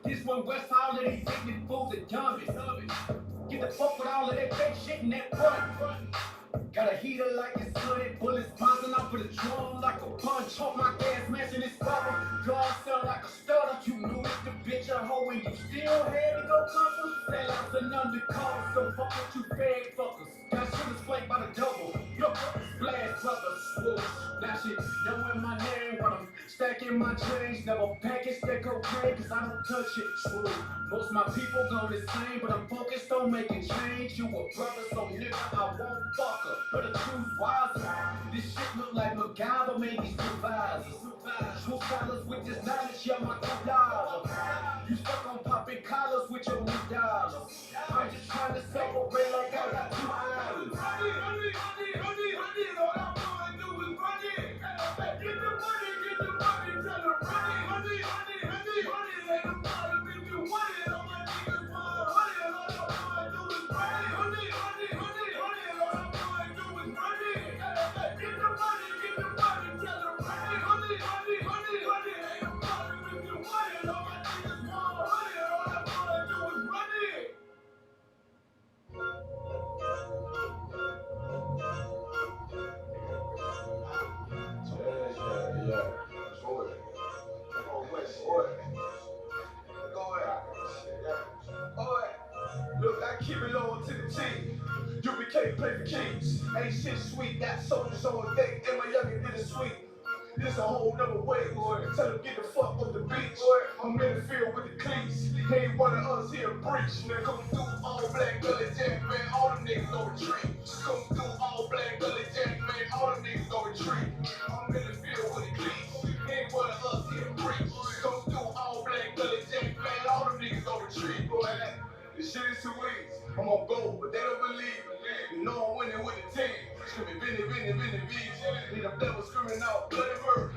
This one West all of these ignorant fools and dummies. Get the fuck with all of that fake shit in that front. Got a heater like it's hooded, bullets bouncing off of the drum like a punch. Hope my gas matching this bubble. God sound like a stutter. You knew it, the bitch a hoe, and you still had to go comfort. Sell out an undercover, so fuck with you fag fuckers. Got shit played by the double. Yo, blast brothers, swoosh. That shit knowing my name when I'm stacking my change. Never package that cocaine, cause I don't touch it. True. Most my people go the same, but I'm focused on making change. You a brother, so nigga, I won't fuck her. But the truth wiser. This shit look like MacGyver made these supervisors. True scholars with this knowledge, yeah, my $2. You stuck on popping collars with your new dollars. I'm just trying to celebrate like I got 2 islands. Look, I keep it loyal to the team. UBK play for Kings. Ain't shit sweet, got soldiers on deck, and my youngin' did it sweet. This a whole nother way, boy. Tell them get the fuck off the beach. I'm in the field with the cleats. He ain't one of us here breach. Now come through all black gully jack, man. All them niggas gon' retreat. Come through all black gully jack, man. All them niggas gon' retreat. I'm in the field with the cleats. He ain't one of us here breach. Come through all black gully jack, man. All them niggas gon' retreat, boy. This shit is too easy. I'm gon' go, but they don't believe it. You know I'm winning with the team. Screaming, Vinny, beach. Need them devils screaming out, bloody murder.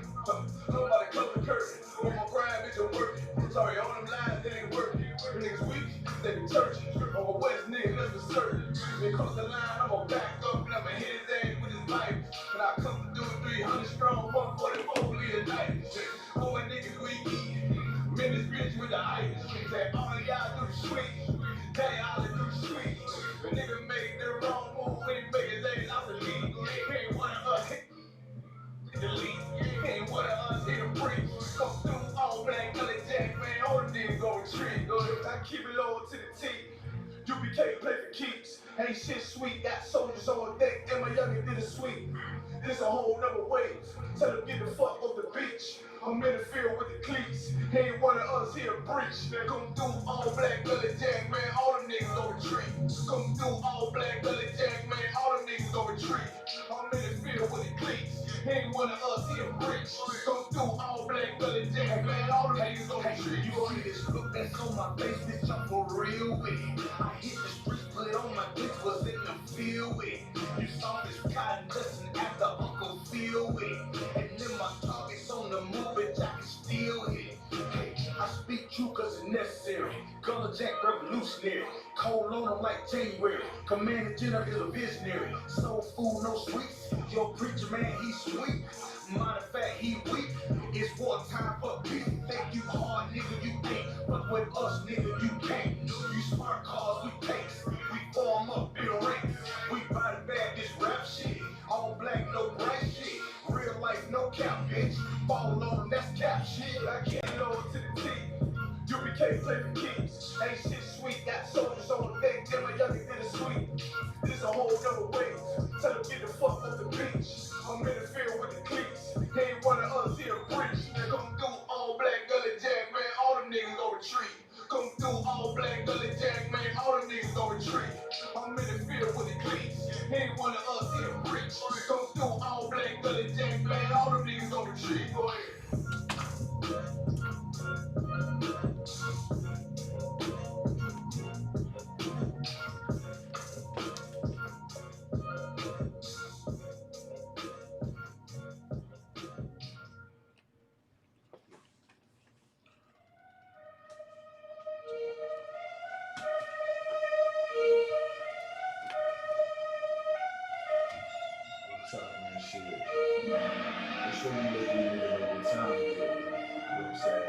Nobody close the curtain. On my grind, bitch, I'm working. Sorry, all them lines, they ain't working. Them niggas weak, they be churchin'. On my west, nigga, that's for certain. They cross the line, I'm gon' back up and I'ma hit his ass with his knife. But I come through 300 strong, 144 lead a night. Boy, niggas we eat. Man, this bitch with the ice. Say, all of y'all do the sweet. Daddy, all do the sweet. The nigga made the wrong move when he make his ass out the league. He ain't one of us hit the league. He ain't one of us hit a break. Come through all black gully jack, man. All them niggas gon' retreat. I keep it loyal to the team. UBK play for keeps. Ain't shit sweet, got soldiers on deck, and my youngin' did it sweet. This a whole nother way. Tell them get the fuck off the beach. I'm in the field with the cleats. He ain't one of us here breach. Now come through all black gully jack, man. All them niggas gon' retreat. Come through all black gully jack, man. All them niggas gon' retreat. I'm in the field with the cleats. He ain't one of us here breach. Come through all black gully jack, man. All them niggas gon' retreat. You see this look that's on my face, bitch, I'm for real with it. I hit the streets, put on my bitch, was in the field with it. You saw this cotton dustin' after Uncle Phil with it. And then my target's on the move, bitch, I can steal it. Hey, I speak true cause it's necessary. Color Jack revolutionary. Cold on them like January. Commander General is a visionary. Soul food, no sweets. Your preacher man, he's sweet. Matter of fact, he weak. It's wartime for peace. Think you hard, nigga, you think. But with us, nigga, you can't. You smart cars, we takes. We form up in ranks. We body bag this rap shit. All black, no bright shit. Real life, no cap, bitch. Fall on them, that's cap shit. I can't know it to the T. You became play for keeps. Ain't shit sweet, got soldiers on the deck. Then my youngin' did a sweet. This a whole nother way. Tell them get the fuck off the beach. I'm in the field with the cleats. He ain't one of us here to preach. Come through all black gully jack, man. All them niggas gon' retreat. Come through all black gully jack, man. All them niggas gon' retreat. I'm in the field with the cleats. He ain't one of us here to preach. Come through all black gully jack, man. All them niggas gon' retreat. Go ahead. Shit. Make sure you let these niggas know what time it is. You know what I'm saying?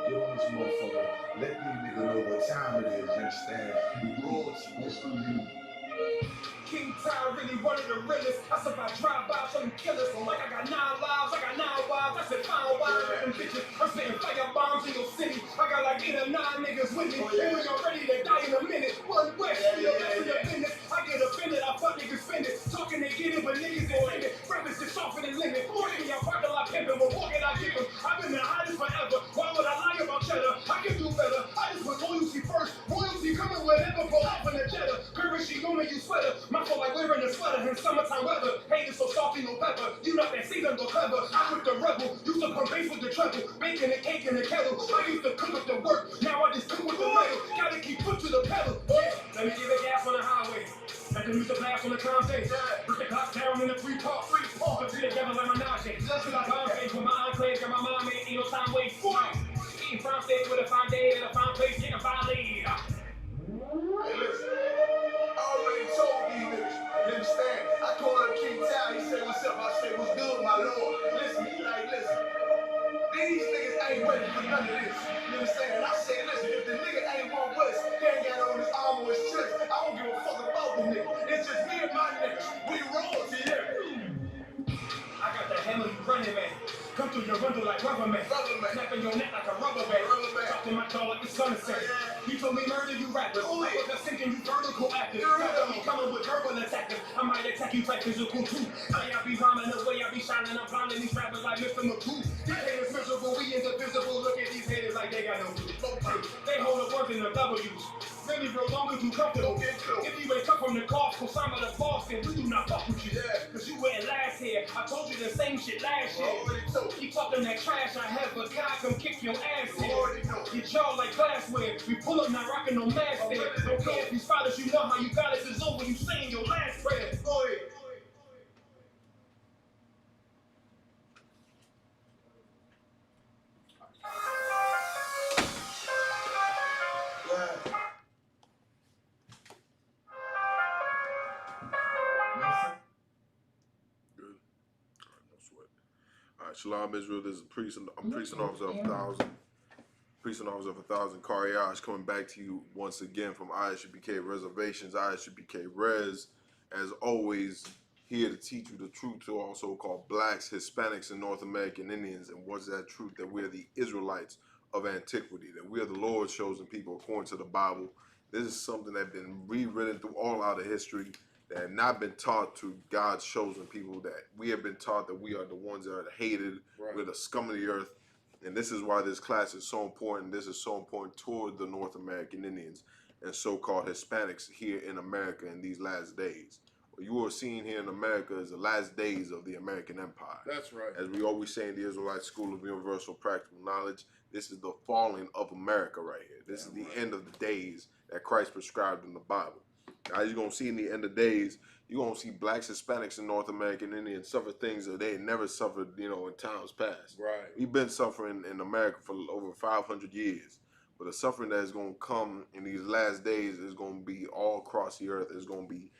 Get on this motherfucker. Let these niggas know what time it is. You understand? The royalty, that's for you. King Ty really one of the realest. I survived drive-bys from killers. Like I got 9 lives, I got 9 wives. I said 5 wives with them bitches. I'm spitting fire bombs in your city. I got like 8 or 9 niggas with me. And we are ready to die in a minute. One West, we are rest of your business. I get offended, I fuck niggas offended. Talking they get it, but niggas offended. Rappers is softer than limit. Working your parking lot pimping, but what can I give them? I've been the hottest forever. Why would I lie about cheddar? I can do better. I just put loyalty first. Royalty coming whenever, pull off in the cheddar. Currency gon' make you sweater. My fault like wearing a sweater in summertime weather. Haters so salty, no pepper. You know that season go clever. I'm with the rebel. Used to pump bass with the treble. Baking the cake in the kettle. I used to cook with the work. Now I just cook with the metal. Gotta keep foot to the pedal. Yeah. Let me give it gas on the highway. Let the music blast on the content. Put the clock down in the 3-part. Put it together like my Najee. Just like content with my enclave. Got my mom ain't no time waste. Eating farm steak with a fine day and a fine place. Getting fine lead. Hey, listen. I already told these niggas. You understand? I called up King Ty. He said, what's up? I said, what's good, my lord? Listen, he like, listen. These niggas ain't ready for none of this. You understand? And I said, listen, if the nigga ain't one West, he ain't got on his armor or his chest. I don't give a fuck about the nigga. It's just me and my niggas. We royalty here. I got the hammer, you running man. Come through your window like rubber man. Snapping your neck like a rubber band. Talk to my jaw like the sun is set. He told me murder you rappers. I was just thinking you vertical actors. Got me coming with verbal attackers. I might attack you like physical too. I be rhyming the way I be shining. I'm blinding these rappers like Mr. McCool. These haters miserable, we indivisible. Look at these haters like they got no clue. They hold the words in the W's. Really real longer too comfortable. If you ain't come from the cost, cause I'm the boss, then we do not fuck with you. Cause you went last here. I told you the same shit last year. Keep talking that trash, I have a guy come kick your ass here. Get y'all like glassware. We pull up not rocking no mask there. Don't care if you fathers, you know how you got it. It's over, you saying your last prayer. Go ahead. Shalom Israel, this is I'm Priest and Officer of 1,000. Priest and Officer of 1,000, Kari Ash, coming back to you once again from ISUPK Reservations, ISUPK Res. As always, here to teach you the truth to all so-called blacks, Hispanics, and North American Indians. And what's that truth? That we're the Israelites of antiquity, that we are the Lord's chosen people according to the Bible. This is something that's been rewritten through all out of history, that have not been taught to God's chosen people, that we have been taught that we are the ones that are hated, we're the scum of the earth. And this is why this class is so important. This is so important toward the North American Indians and so-called Hispanics here in America in these last days. What you are seeing here in America is the last days of the American Empire. That's right. As we always say in the Israelite School of Universal Practical Knowledge, this is the falling of America right here. This is the end of the days that Christ prescribed in the Bible. As you're going to see in the end of days, you're going to see blacks, Hispanics, and North American Indians suffer things that they had never suffered, in times past. Right. We've been suffering in America for over 500 years. But the suffering that is going to come in these last days is going to be all across the earth. It's going to be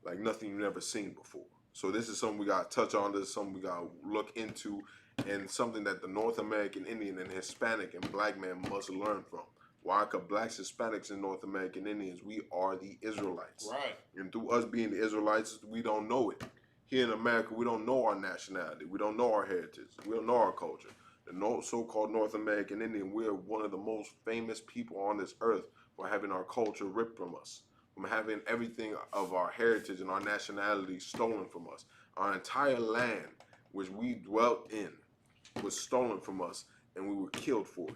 like nothing you've never seen before. So this is something we got to touch on. This is something we got to look into, and something that the North American Indian and Hispanic and black man must learn from. Why? Because blacks, Hispanics, and North American Indians, we are the Israelites. Right. And through us being the Israelites, we don't know it. Here in America, we don't know our nationality. We don't know our heritage. We don't know our culture. The so-called North American Indian, we're one of the most famous people on this earth for having our culture ripped from us, from having everything of our heritage and our nationality stolen from us. Our entire land, which we dwelt in, was stolen from us, and we were killed for it.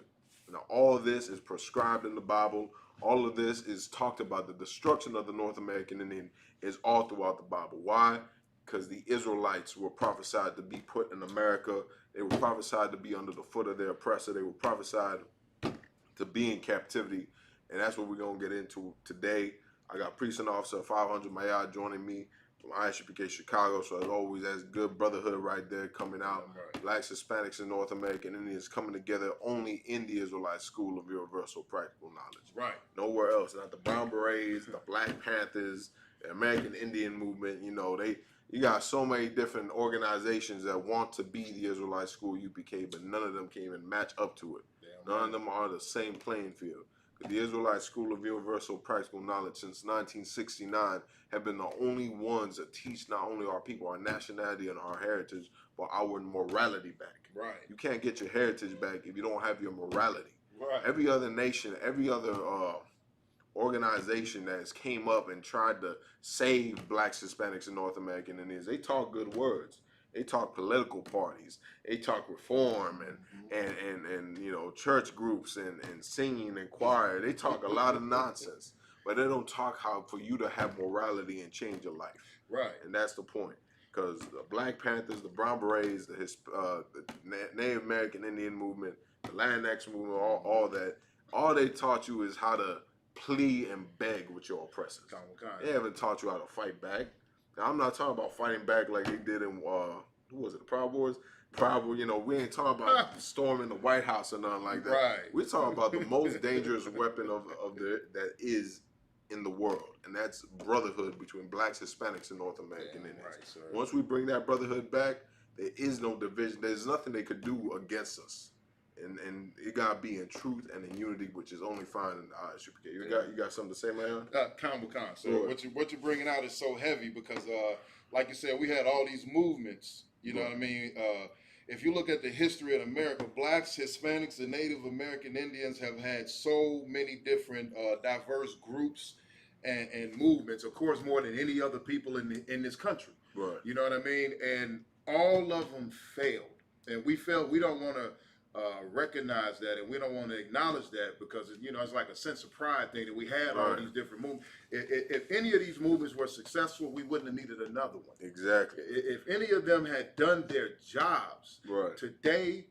Now, all of this is prescribed in the Bible. All of this is talked about. The destruction of the North American Indian is all throughout the Bible. Why? Because the Israelites were prophesied to be put in America. They were prophesied to be under the foot of their oppressor. They were prophesied to be in captivity. And that's what we're going to get into today. I got Precinct Officer 500 Mayad joining me from ISUPK Chicago. So as always, that's good brotherhood right there coming out. Right. Blacks, Hispanics, and North American Indians coming together only in the Israelite School of Universal Practical Knowledge. Right. Nowhere else. Not the Brown Berets, the Black Panthers, the American Indian Movement. You know, you got so many different organizations that want to be the Israelite School UPK, but none of them can even match up to it. None of them are the same playing field. The Israelite School of Universal Practical Knowledge since 1969 have been the only ones that teach not only our people, our nationality and our heritage, but our morality back. Right. You can't get your heritage back if you don't have your morality. Right. Every other nation, every other organization that has came up and tried to save blacks, Hispanics, and North American Indians, they talk good words. They talk political parties. They talk reform and you know, church groups and singing and choir. They talk a lot of nonsense, but they don't talk how for you to have morality and change your life. Right. And that's the point. Because the Black Panthers, the Brown Berets, the Native American Indian movement, the Latinx movement, all that, all they taught you is how to plead and beg with your oppressors. They haven't taught you how to fight back. Now, I'm not talking about fighting back like they did in, who was it, the Proud Boys? You know, we ain't talking about storming the White House or nothing like that. Right. We're talking about the most dangerous weapon that is in the world, and that's brotherhood between blacks, Hispanics, and North American Indians. Right, sir. Once we bring that brotherhood back, there is no division. There's nothing they could do against us. And it gotta be in truth and in unity, which is only found in the ISUPK. You got something to say, man? Khan. So Sure. what you're bringing out is so heavy because, like you said, we had all these movements. You know what I mean? If you look at the history of America, blacks, Hispanics, and Native American Indians have had so many different diverse groups and movements. Of course, more than any other people in this country. Right. You know what I mean? And all of them failed, and we felt we don't want to recognize that, and we don't want to acknowledge that because, you know, it's like a sense of pride thing that we had all Right. these different movements. If any of these movements were successful, we wouldn't have needed another one. Exactly. If any of them had done their jobs, Right. today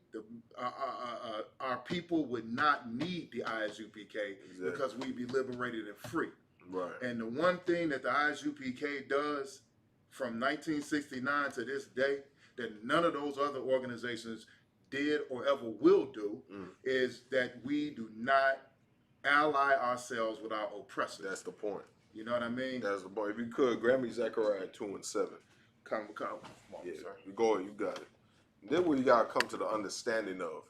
our people would not need the ISUPK because we'd be liberated and free. Right. And the one thing that the ISUPK does from 1969 to this day that none of those other organizations did or ever will do is that we do not ally ourselves with our oppressors. That's the point. You know what I mean? That's the point. If you could, grab me Zechariah 2 and 7. Come on, Yeah, sir. you go. You got it. Then we gotta come to the understanding of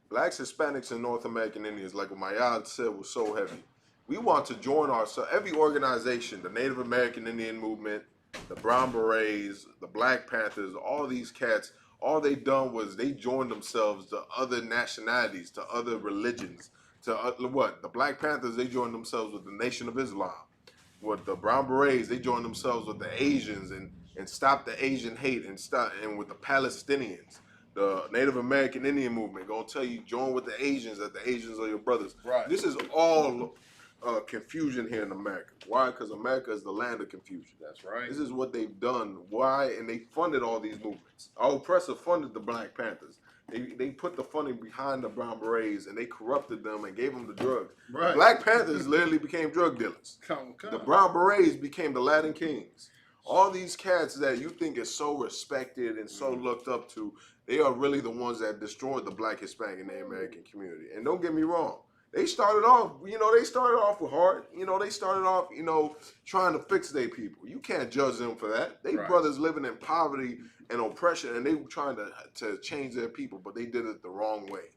blacks, Hispanics, and North American Indians. Like what Mayad said was so heavy. We want to join ourselves. Every organization, the Native American Indian Movement, the Brown Berets, the Black Panthers, all these cats. All they done was they joined themselves to other nationalities, to other religions, to what? The Black Panthers, they joined themselves with the Nation of Islam. With the Brown Berets, they joined themselves with the Asians and stopped the Asian hate and with the Palestinians. The Native American Indian movement gonna tell you join with the Asians, that the Asians are your brothers. Right. This is all confusion here in America. Why? Because America is the land of confusion. That's right. This is what they've done. Why? And they funded all these movements. Our oppressor funded the Black Panthers. They put the funding behind the Brown Berets and they corrupted them and gave them the drugs. Right. The Black Panthers literally became drug dealers. Come. The Brown Berets became the Latin Kings. All these cats that you think is so respected and so looked up to, they are really the ones that destroyed the Black, Hispanic, and Native American community. And don't get me wrong, They started off, they started off with heart. They started off, trying to fix their people. You can't judge them for that. They Right. brothers living in poverty and oppression, and they were trying to change their people, but they did it the wrong way.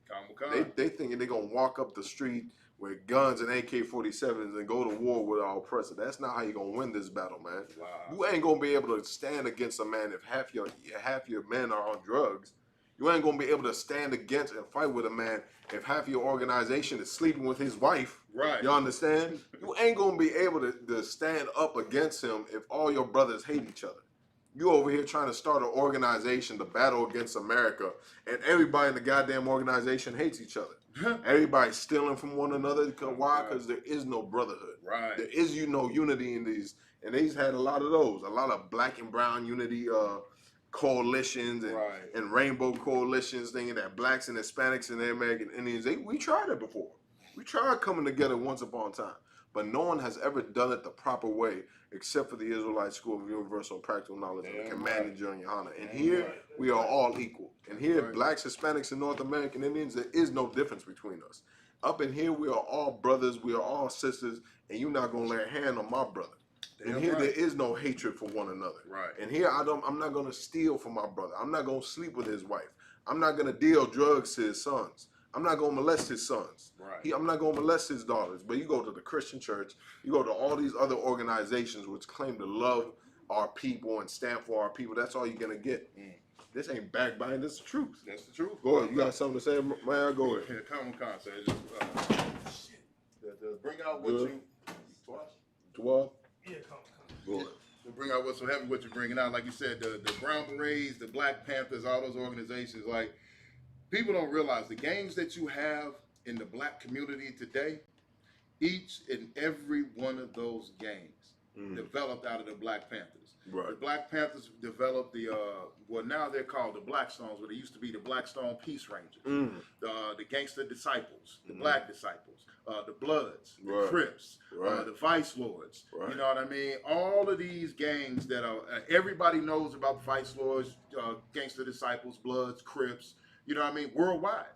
They thinking they're gonna walk up the street with guns and AK-47s and go to war with our oppressor. That's not how you're gonna win this battle, man. Wow. You ain't gonna be able to stand against a man if half your men are on drugs. You ain't gonna be able to stand against and fight with a man if half your organization is sleeping with his wife. Right. You understand? You ain't gonna be able to stand up against him if all your brothers hate each other. You over here trying to start an organization to battle against America, and everybody in the goddamn organization hates each other. Everybody's stealing from one another. Why? Because there is no brotherhood. Right. There is unity in these, and they've had a lot of those. A lot of black and brown unity coalitions and rainbow coalitions, thinking that blacks and Hispanics and the American Indians. We tried it before. We tried coming together once upon a time, but no one has ever done it the proper way, except for the Israelite School of Universal and Practical Knowledge and the Commanding General Yohana. And here we are all equal. And here, blacks, Hispanics, and North American Indians, there is no difference between us. Up in here, we are all brothers, we are all sisters, and you're not gonna lay a hand on my brother. And here, there is no hatred for one another. Right. And here, I'm not gonna steal from my brother. I'm not gonna sleep with his wife. I'm not gonna deal drugs to his sons. I'm not gonna molest his sons. Right. I'm not gonna molest his daughters. But you go to the Christian church, you go to all these other organizations which claim to love our people and stand for our people. That's all you're gonna get. This ain't backbiting. This is the truth. That's the truth. Go ahead. You got something to say, man? Go ahead. Here, come on, so just bring out what Good. you. 12. Yeah, come. Go ahead. To bring out what's so heavy, what you're bringing out, like you said, the Brown Berets, the Black Panthers, all those organizations, like, people don't realize the gangs that you have in the black community today, each and every one of those gangs developed out of the Black Panthers. Right. The Black Panthers developed the, well, now they're called the Blackstones, but it used to be the Blackstone Peace Rangers, the Gangster Disciples, the Black Disciples, the Bloods, the Right. Crips, Right. the Vice Lords. Right. You know what I mean? All of these gangs that are, everybody knows about the Vice Lords, Gangster Disciples, Bloods, Crips, you know what I mean, worldwide.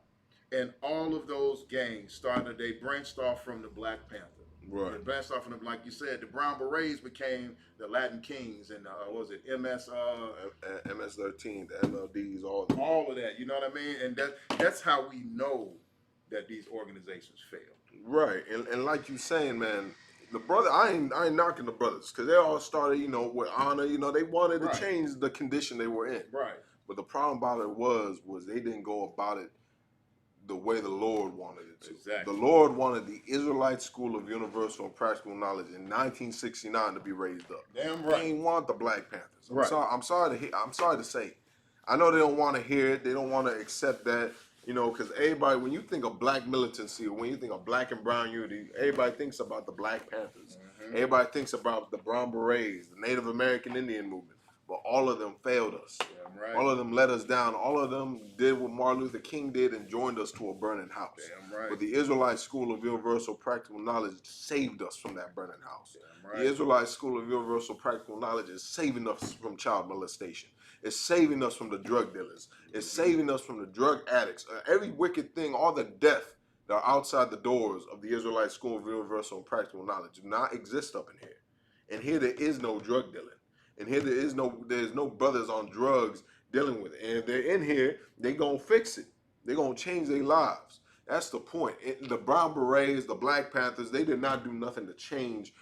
And all of those gangs they branched off from the Black Panther. Right. They branched off from them, like you said, the Brown Berets became the Latin Kings and what was it, MS-13, the MLDs, all that. all of that, you know what I mean? And that's how we know that these organizations failed. Right. And like you saying, man, the brother, I ain't knocking the brothers, because they all started, with honor. They wanted to change the condition they were in. Right. But the problem about it was they didn't go about it the way the Lord wanted it to. Exactly. The Lord wanted the Israelite School of Universal and Practical Knowledge in 1969 to be raised up. Damn They right. ain't want the Black Panthers. Right. I'm sorry to say. I know they don't want to hear it. They don't want to accept that. Because everybody, when you think of black militancy, or when you think of black and brown unity, everybody thinks about the Black Panthers. Everybody thinks about the Brown Berets, the Native American Indian movement. But all of them failed us. Damn right. All of them let us down. All of them did what Martin Luther King did and joined us to a burning house. Damn right. But the Israelite School of Universal Practical Knowledge saved us from that burning house. Damn right. The Israelite School of Universal Practical Knowledge is saving us from child molestation. It's saving us from the drug dealers. It's saving us from the drug addicts. Every wicked thing, all the death that are outside the doors of the Israelite School of Universal and Practical Knowledge do not exist up in here. And here there is no drug dealing. And here there's no brothers on drugs dealing with it. And if they're in here, they gonna fix it. They're gonna change their lives. That's the point. The Brown Berets, the Black Panthers, they did not do nothing to change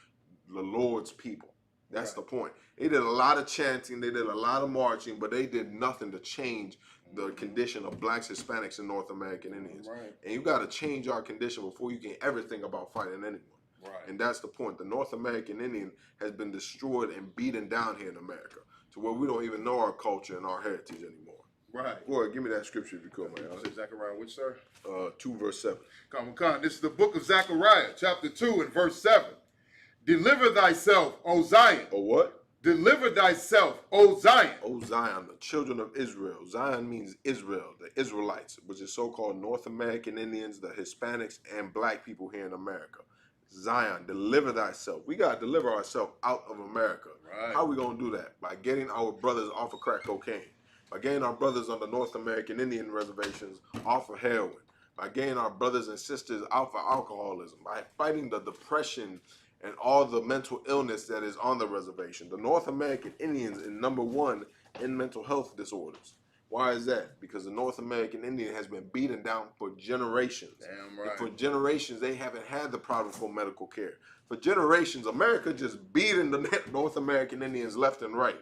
the Lord's people. That's the point. They did a lot of chanting, they did a lot of marching, but they did nothing to change the condition of blacks, Hispanics, and North American Indians. Right. And you gotta change our condition before you can ever think about fighting anyone. Right. And that's the point. The North American Indian has been destroyed and beaten down here in America to where we don't even know our culture and our heritage anymore. Right. Go ahead, give me that scripture if you could, man. Zechariah, which, sir? 2 verse 7. Come. This is the book of Zechariah, chapter 2 and verse 7. Deliver thyself, O Zion. Oh, what? Deliver thyself, O Zion. O Zion, the children of Israel. Zion means Israel, the Israelites, which is so-called North American Indians, the Hispanics, and black people here in America. Zion, deliver thyself. We got to deliver ourselves out of America. Right. How we going to do that? By getting our brothers off of crack cocaine. By getting our brothers on the North American Indian reservations off of heroin. by getting our brothers and sisters out for alcoholism, by fighting the depression and all the mental illness that is on the reservation. The North American Indians is number one in mental health disorders. Why is that? Because the North American Indian has been beaten down for generations. Damn And right. for generations, they haven't had the proper medical care. For generations, America just beating the North American Indians left and right.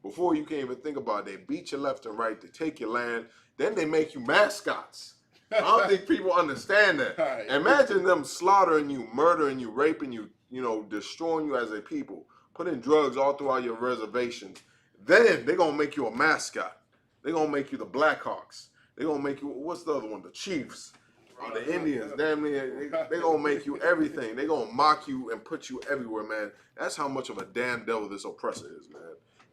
Before you can even think about it, they beat you left and right, they take your land, then they make you mascots. I don't think people understand that. Right. Imagine them slaughtering you, murdering you, raping you, destroying you as a people, putting drugs all throughout your reservations. Then they're going to make you a mascot. They're going to make you the Blackhawks. They're going to make you, what's the other one? The Chiefs. Or the Indians. Damn near, they're going to make you everything. They're going to mock you and put you everywhere, man. That's how much of a damn devil this oppressor is, man.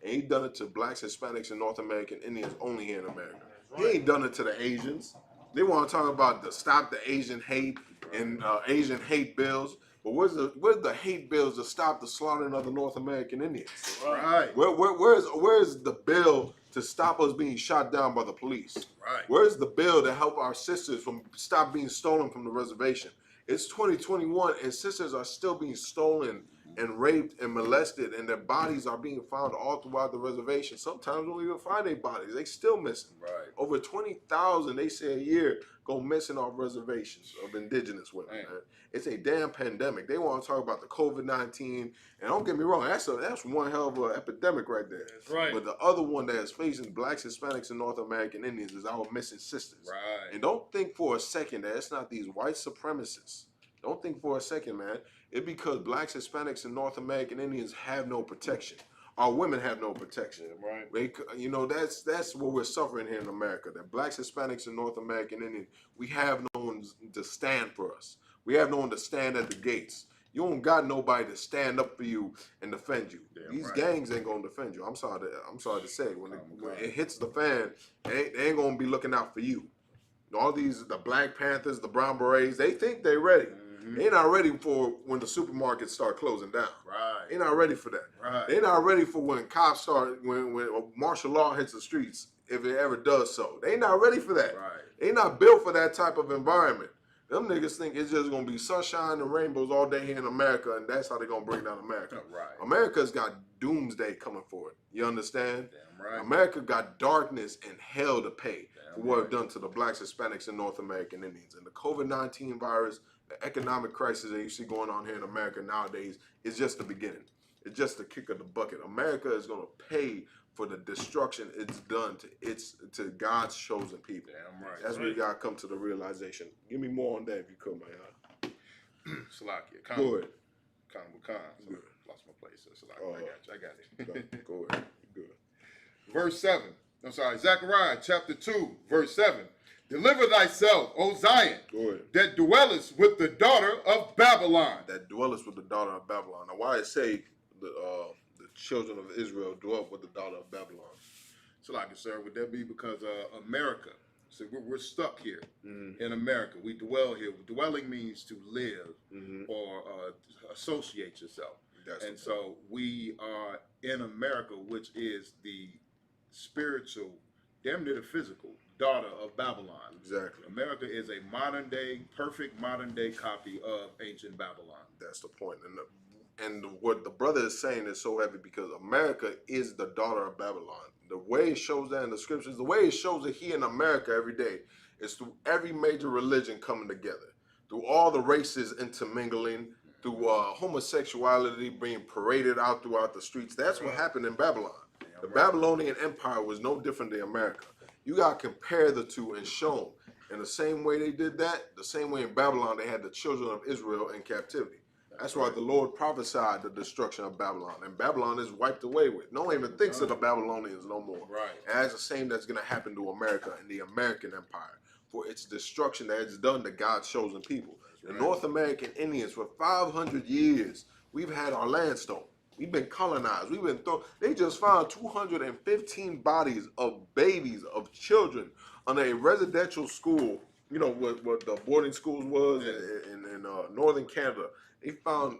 And he done it to blacks, Hispanics, and North American Indians only here in America. He ain't done it to the Asians. They want to talk about the stop the Asian hate and Asian hate bills. But where's the hate bills to stop the slaughtering of the North American Indians? Right. Where's the bill to stop us being shot down by the police? Right. Where's the bill to help our sisters from stop being stolen from the reservation? It's 2021 and sisters are still being stolen and raped and molested, and their bodies are being found all throughout the reservation. Sometimes we don't even find their bodies. They still missing. Right. Over 20,000, they say, a year go missing off reservations of indigenous women, man. It's a damn pandemic. They want to talk about the COVID-19, and don't get me wrong, that's one hell of an epidemic right there. That's right. But the other one that is facing blacks, Hispanics, and North American Indians is our missing sisters. Right. And don't think for a second that it's not these white supremacists. Don't think for a second, man. It's because blacks, Hispanics, and North American Indians have no protection. Our women have no protection. Right. That's what we're suffering here in America. That blacks, Hispanics, and North American Indians, we have no one to stand for us. We have no one to stand at the gates. You don't got nobody to stand up for you and defend you. Damn These right. gangs ain't gonna defend you. I'm sorry to say. When it hits the fan, they ain't gonna be looking out for you. All the Black Panthers, the Brown Berets, they think they're ready. They're not ready for when the supermarkets start closing down. Right. They're not ready for that. Right. They're not ready for when cops start, when martial law hits the streets, if it ever does so. They not ready for that. Right. They not built for that type of environment. Them niggas think it's just gonna be sunshine and rainbows all day here in America, and that's how they're gonna bring down America. Right. America's got doomsday coming for it. You understand? Damn right. America got darkness and hell to pay for what right. it done to the blacks, Hispanics, and North American Indians. And the COVID-19 virus, the economic crisis that you see going on here in America nowadays is just the beginning. It's just the kick of the bucket. America is going to pay for the destruction it's done to God's chosen people. Damn right. That's where you got to come to the realization. Give me more on that if you could, man. Salakia. Go ahead. Khan. Good. Lost my place. Salakia. I got it. Go ahead. Good. Verse 7. I'm sorry. Zechariah chapter 2, verse 7. Deliver thyself, O Zion, Go ahead. that dwellest with the daughter of Babylon. That dwellest with the daughter of Babylon. Now, why it say the children of Israel dwelt with the daughter of Babylon? Salakia, sir, would that be because America? So we're stuck here in America. We dwell here. Dwelling means to live or associate yourself. And so we are in America, which is the spiritual, damn near the physical, daughter of Babylon. Exactly. America is a perfect modern day copy of ancient Babylon. That's the point. And what the brother is saying is so heavy because America is the daughter of Babylon. The way it shows that in the scriptures, the way it shows it here in America every day is through every major religion coming together, through all the races intermingling, through homosexuality being paraded out throughout the streets. That's what happened in Babylon. The Babylonian Empire was no different than America. You got to compare the two and show them. In the same way they did that, the same way in Babylon they had the children of Israel in captivity. That's why the Lord prophesied the destruction of Babylon. And Babylon is wiped away with. No one even thinks of the Babylonians no more. Right. And that's the same that's going to happen to America and the American Empire for its destruction that it's done to God's chosen people. The North American Indians, for 500 years, we've had our land stolen. We've been colonized. We've been thrown. They just found 215 bodies of babies, of children, on a residential school. You know what the boarding schools was in northern Canada. They found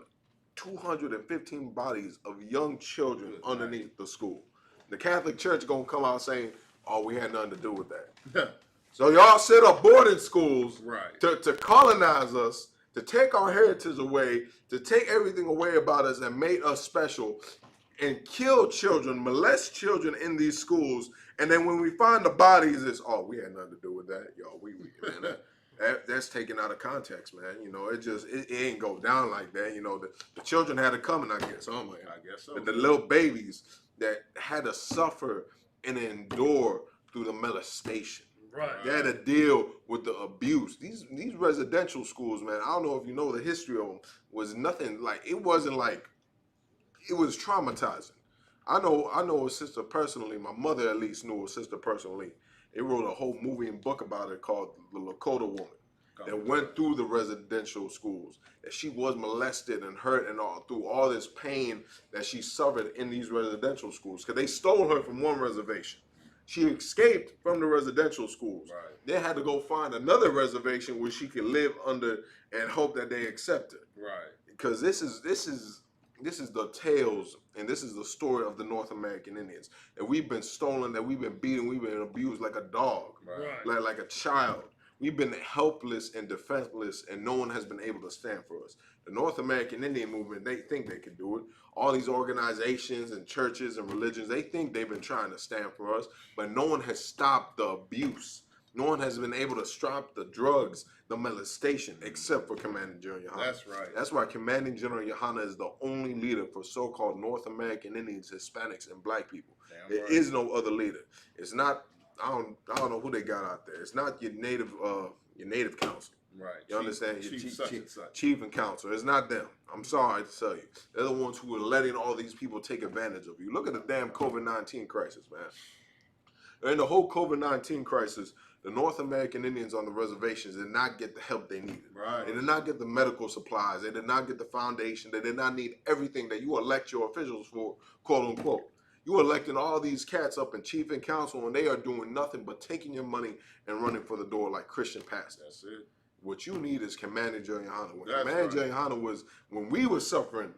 215 bodies of young children underneath the school. The Catholic Church gonna come out saying, "Oh, we had nothing to do with that." So y'all set up boarding schools Right. to colonize us, to take our heritage away, to take everything away about us and make us special, and kill children, molest children in these schools. And then when we find the bodies, it's, oh, we had nothing to do with that. Yo, man, that's taken out of context, man. You know, it ain't go down like that. You know, the children had it coming, I guess. Oh my God. I guess so. The little babies that had to suffer and endure through the molestation. Right. They had to deal with the abuse. These residential schools, man, I don't know if you know the history of them, was nothing like, it wasn't like, it was traumatizing. I know a sister personally, my mother at least knew a sister personally. They wrote a whole movie and book about it called The Lakota Woman that went through the residential schools, that she was molested and hurt and all through all this pain that she suffered in these residential schools because they stole her from one reservation. She escaped from the residential schools. Right. They had to go find another reservation where she could live under and hope that they accept her. Right. Because this is the tales and this is the story of the North American Indians. That we've been stolen, that we've been beaten, we've been abused like a dog, Right. like a child. We've been helpless and defenseless, and no one has been able to stand for us. The North American Indian movement, they think they can do it. All these organizations and churches and religions, they think they've been trying to stand for us, but no one has stopped the abuse. No one has been able to stop the drugs, the molestation, except for Commanding General Yohana. That's right. That's why Commanding General Yohana is the only leader for so-called North American Indians, Hispanics, and Black people. Damn There right. is no other leader. It's not. I don't know who they got out there. It's not your native council. Right. You understand? Your Chief such and such. chief and council. It's not them. I'm sorry to tell you. They're the ones who are letting all these people take advantage of you. Look at the damn COVID-19 crisis, man. During the whole COVID-19 crisis, the North American Indians on the reservations did not get the help they needed. Right. They did not get the medical supplies. They did not get the foundation. They did not need everything that you elect your officials for, quote unquote. You electing all these cats up in chief and council, and they are doing nothing but taking your money and running for the door like Christian pastors. That's it. What you need is Commanding General Yohana. When That's Commanding right. General Yohana was, when we were suffering,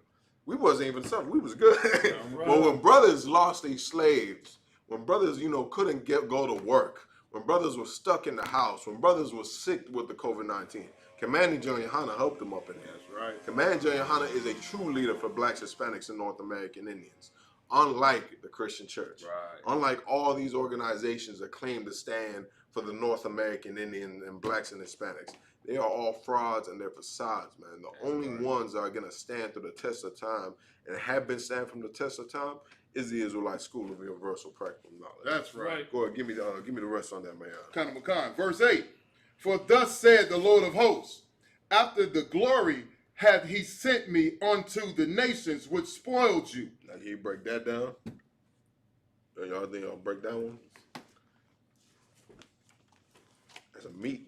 we wasn't even suffering. We was good. right. But when brothers lost their slaves, when brothers, couldn't go to work, when brothers were stuck in the house, when brothers were sick with the COVID-19, Commanding General Yohana helped them up in there. That's right. Commanding General Yohana is a true leader for Blacks, Hispanics, and North American Indians. Unlike the Christian church. Right. Unlike all these organizations that claim to stand for the North American Indian and Blacks and Hispanics. They are all frauds and they're facades, man. The only ones that are going to stand through the test of time and have been standing from the test of time is the Israelite School of Universal Practical Knowledge. That's right. Go ahead, give me the rest on that, man. Kind of McCon. Verse 8. For thus said the Lord of hosts, after the glory hath he sent me unto the nations which spoiled you. Now, can you break that down? Y'all think y'all break that one?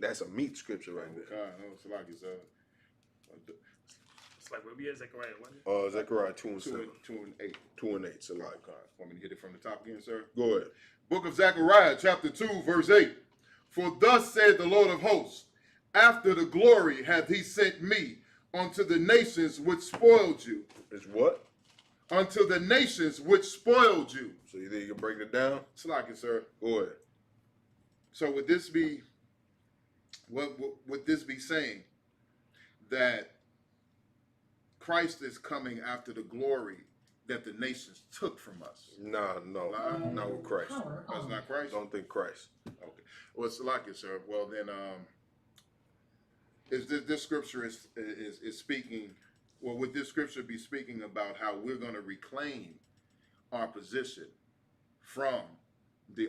That's a meat scripture right there. God, no, it's like it's It's like, where we at, Zechariah? What is it? Zechariah 2 and 2 7. and, 2 and 8. 2 and 8. So like, Okay. Want me to hit it from the top again, sir? go ahead. Book of Zechariah, chapter 2, verse 8. For thus said the Lord of hosts, after the glory hath he sent me unto the nations which spoiled you. It's what? Unto the nations which spoiled you. So you think you can break it down? It's like it, sir. Go ahead. So would this be, what would this be saying? That Christ is coming after the glory that the nations took from us. No, not with Christ. That's not Christ? Don't think Christ. Okay. Well, it's like it, sir. Well, then, is this scripture is speaking? Well, would this scripture be speaking about how we're going to reclaim our position from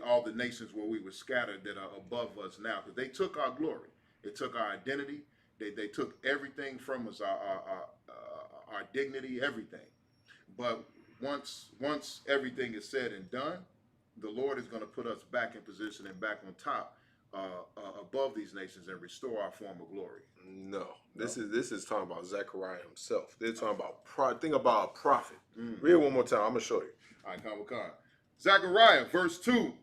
all the nations where we were scattered that are above us now? Because they took our glory, they took our identity, they took everything from us, our dignity, everything. But once everything is said and done, the Lord is going to put us back in position and back on top, above these nations and restore our former glory. No. This is talking about Zechariah himself. They're talking about think about a prophet. Read it one more time. I'm gonna show you. All right, come. Zechariah,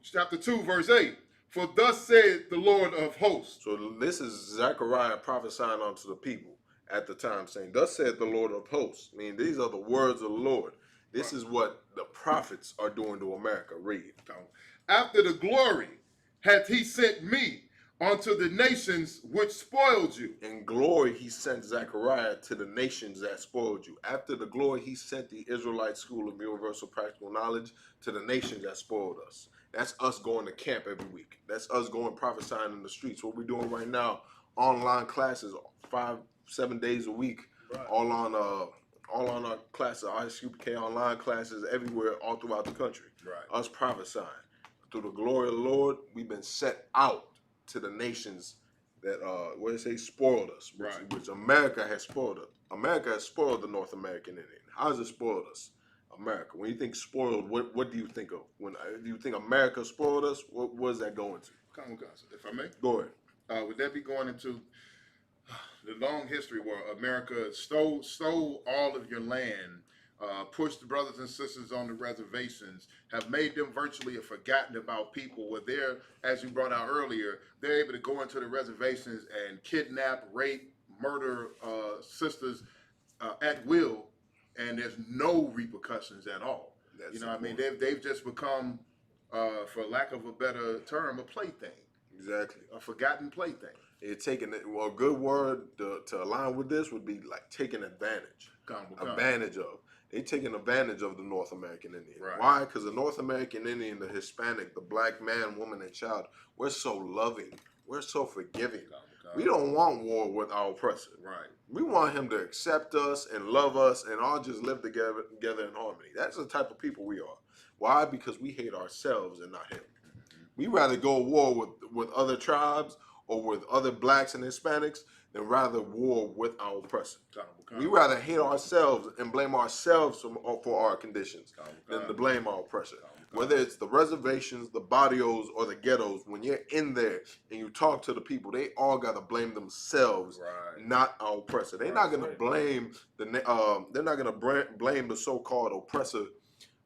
chapter 2, verse 8. For thus said the Lord of hosts. So this is Zechariah prophesying unto the people at the time, saying, "Thus said the Lord of hosts." I mean, these are the words of the Lord. This is what the prophets are doing to America. Read. After the glory hath he sent me unto the nations which spoiled you. In glory, he sent Zechariah to the nations that spoiled you. After the glory, he sent the Israelite School of Universal Practical Knowledge to the nations that spoiled us. That's us going to camp every week. That's us going prophesying in the streets. What we're doing right now, online classes, 5-7 days a week, all on our classes, ISUPK online classes everywhere, all throughout the country. Right. Us prophesying. Through the glory of the Lord, we've been set out to the nations that what they say spoiled us, which America has spoiled us. America has spoiled the North American Indian. How has it spoiled us? America. When you think spoiled, what do you think of? When do you think America spoiled us? What is that going to? If I may, Go ahead. would that be going into the long history where America stole all of your land, pushed the brothers and sisters on the reservations, have made them virtually a forgotten about people, where they're, as you brought out earlier, they're able to go into the reservations and kidnap, rape, murder sisters at will, and there's no repercussions at all. You know what I mean? They've just become, for lack of a better term, a plaything. Exactly. A forgotten plaything. It's taking it. Well, a good word to align with this would be like taking advantage. Advantage of. They taking advantage of the North American Indian. Right. Why? Because the North American Indian, the Hispanic, the black man, woman, and child, we're so loving. We're so forgiving. We don't want war with our oppressor. Right. We want him to accept us and love us and all just live together in harmony. That's the type of people we are. Why? Because we hate ourselves and not him. We rather go to war with other tribes or with other blacks and Hispanics than rather war with our oppressor. We rather hate ourselves and blame ourselves for our conditions than to blame our oppressor. Whether it's the reservations, the barrios, or the ghettos, when you're in there and you talk to the people, they all got to blame themselves, not our oppressor. They're not gonna blame they're not gonna blame the so-called oppressor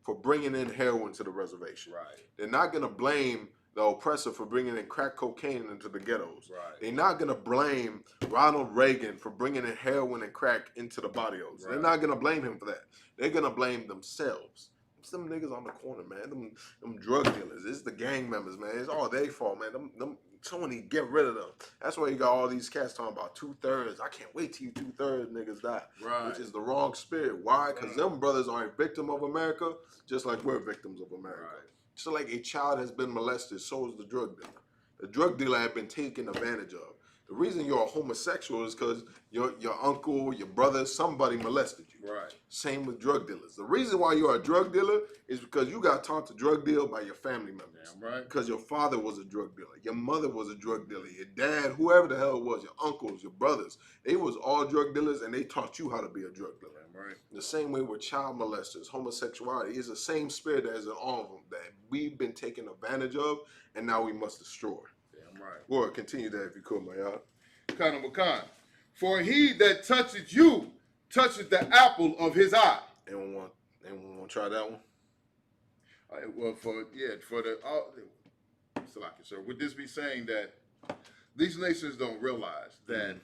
for bringing in heroin to the reservation. They're not gonna blame the oppressor for bringing in crack cocaine into the ghettos. They're not gonna blame Ronald Reagan for bringing in heroin and crack into the barrios. They're not gonna blame him for that. They're gonna blame themselves. Some niggas on the corner, man. Them drug dealers. It's the gang members, man. It's all their fault, man. Someone need to get rid of them. That's why you got all these cats talking about 2/3. I can't wait till you 2/3 niggas die. Which is the wrong spirit. Why? Because them brothers are a victim of America, just like we're victims of America. So like a child has been molested, so is the drug dealer. The drug dealer had been taken advantage of. The reason you're a homosexual is because your uncle, your brother, somebody molested you. Same with drug dealers. The reason why you're a drug dealer is because you got taught to drug deal by your family members. Because your father was a drug dealer, your mother was a drug dealer, your dad, whoever the hell it was, your uncles, your brothers, they was all drug dealers and they taught you how to be a drug dealer. The same way with child molesters, homosexuality is the same spirit as in all of them that we've been taken advantage of and now we must destroy. Or continue that if you could, my y'all. Kana Makan. For he that touches you touches the apple of his eye. Anyone want to try that one? Well, for the Salaki, sir, would this be saying that these nations don't realize that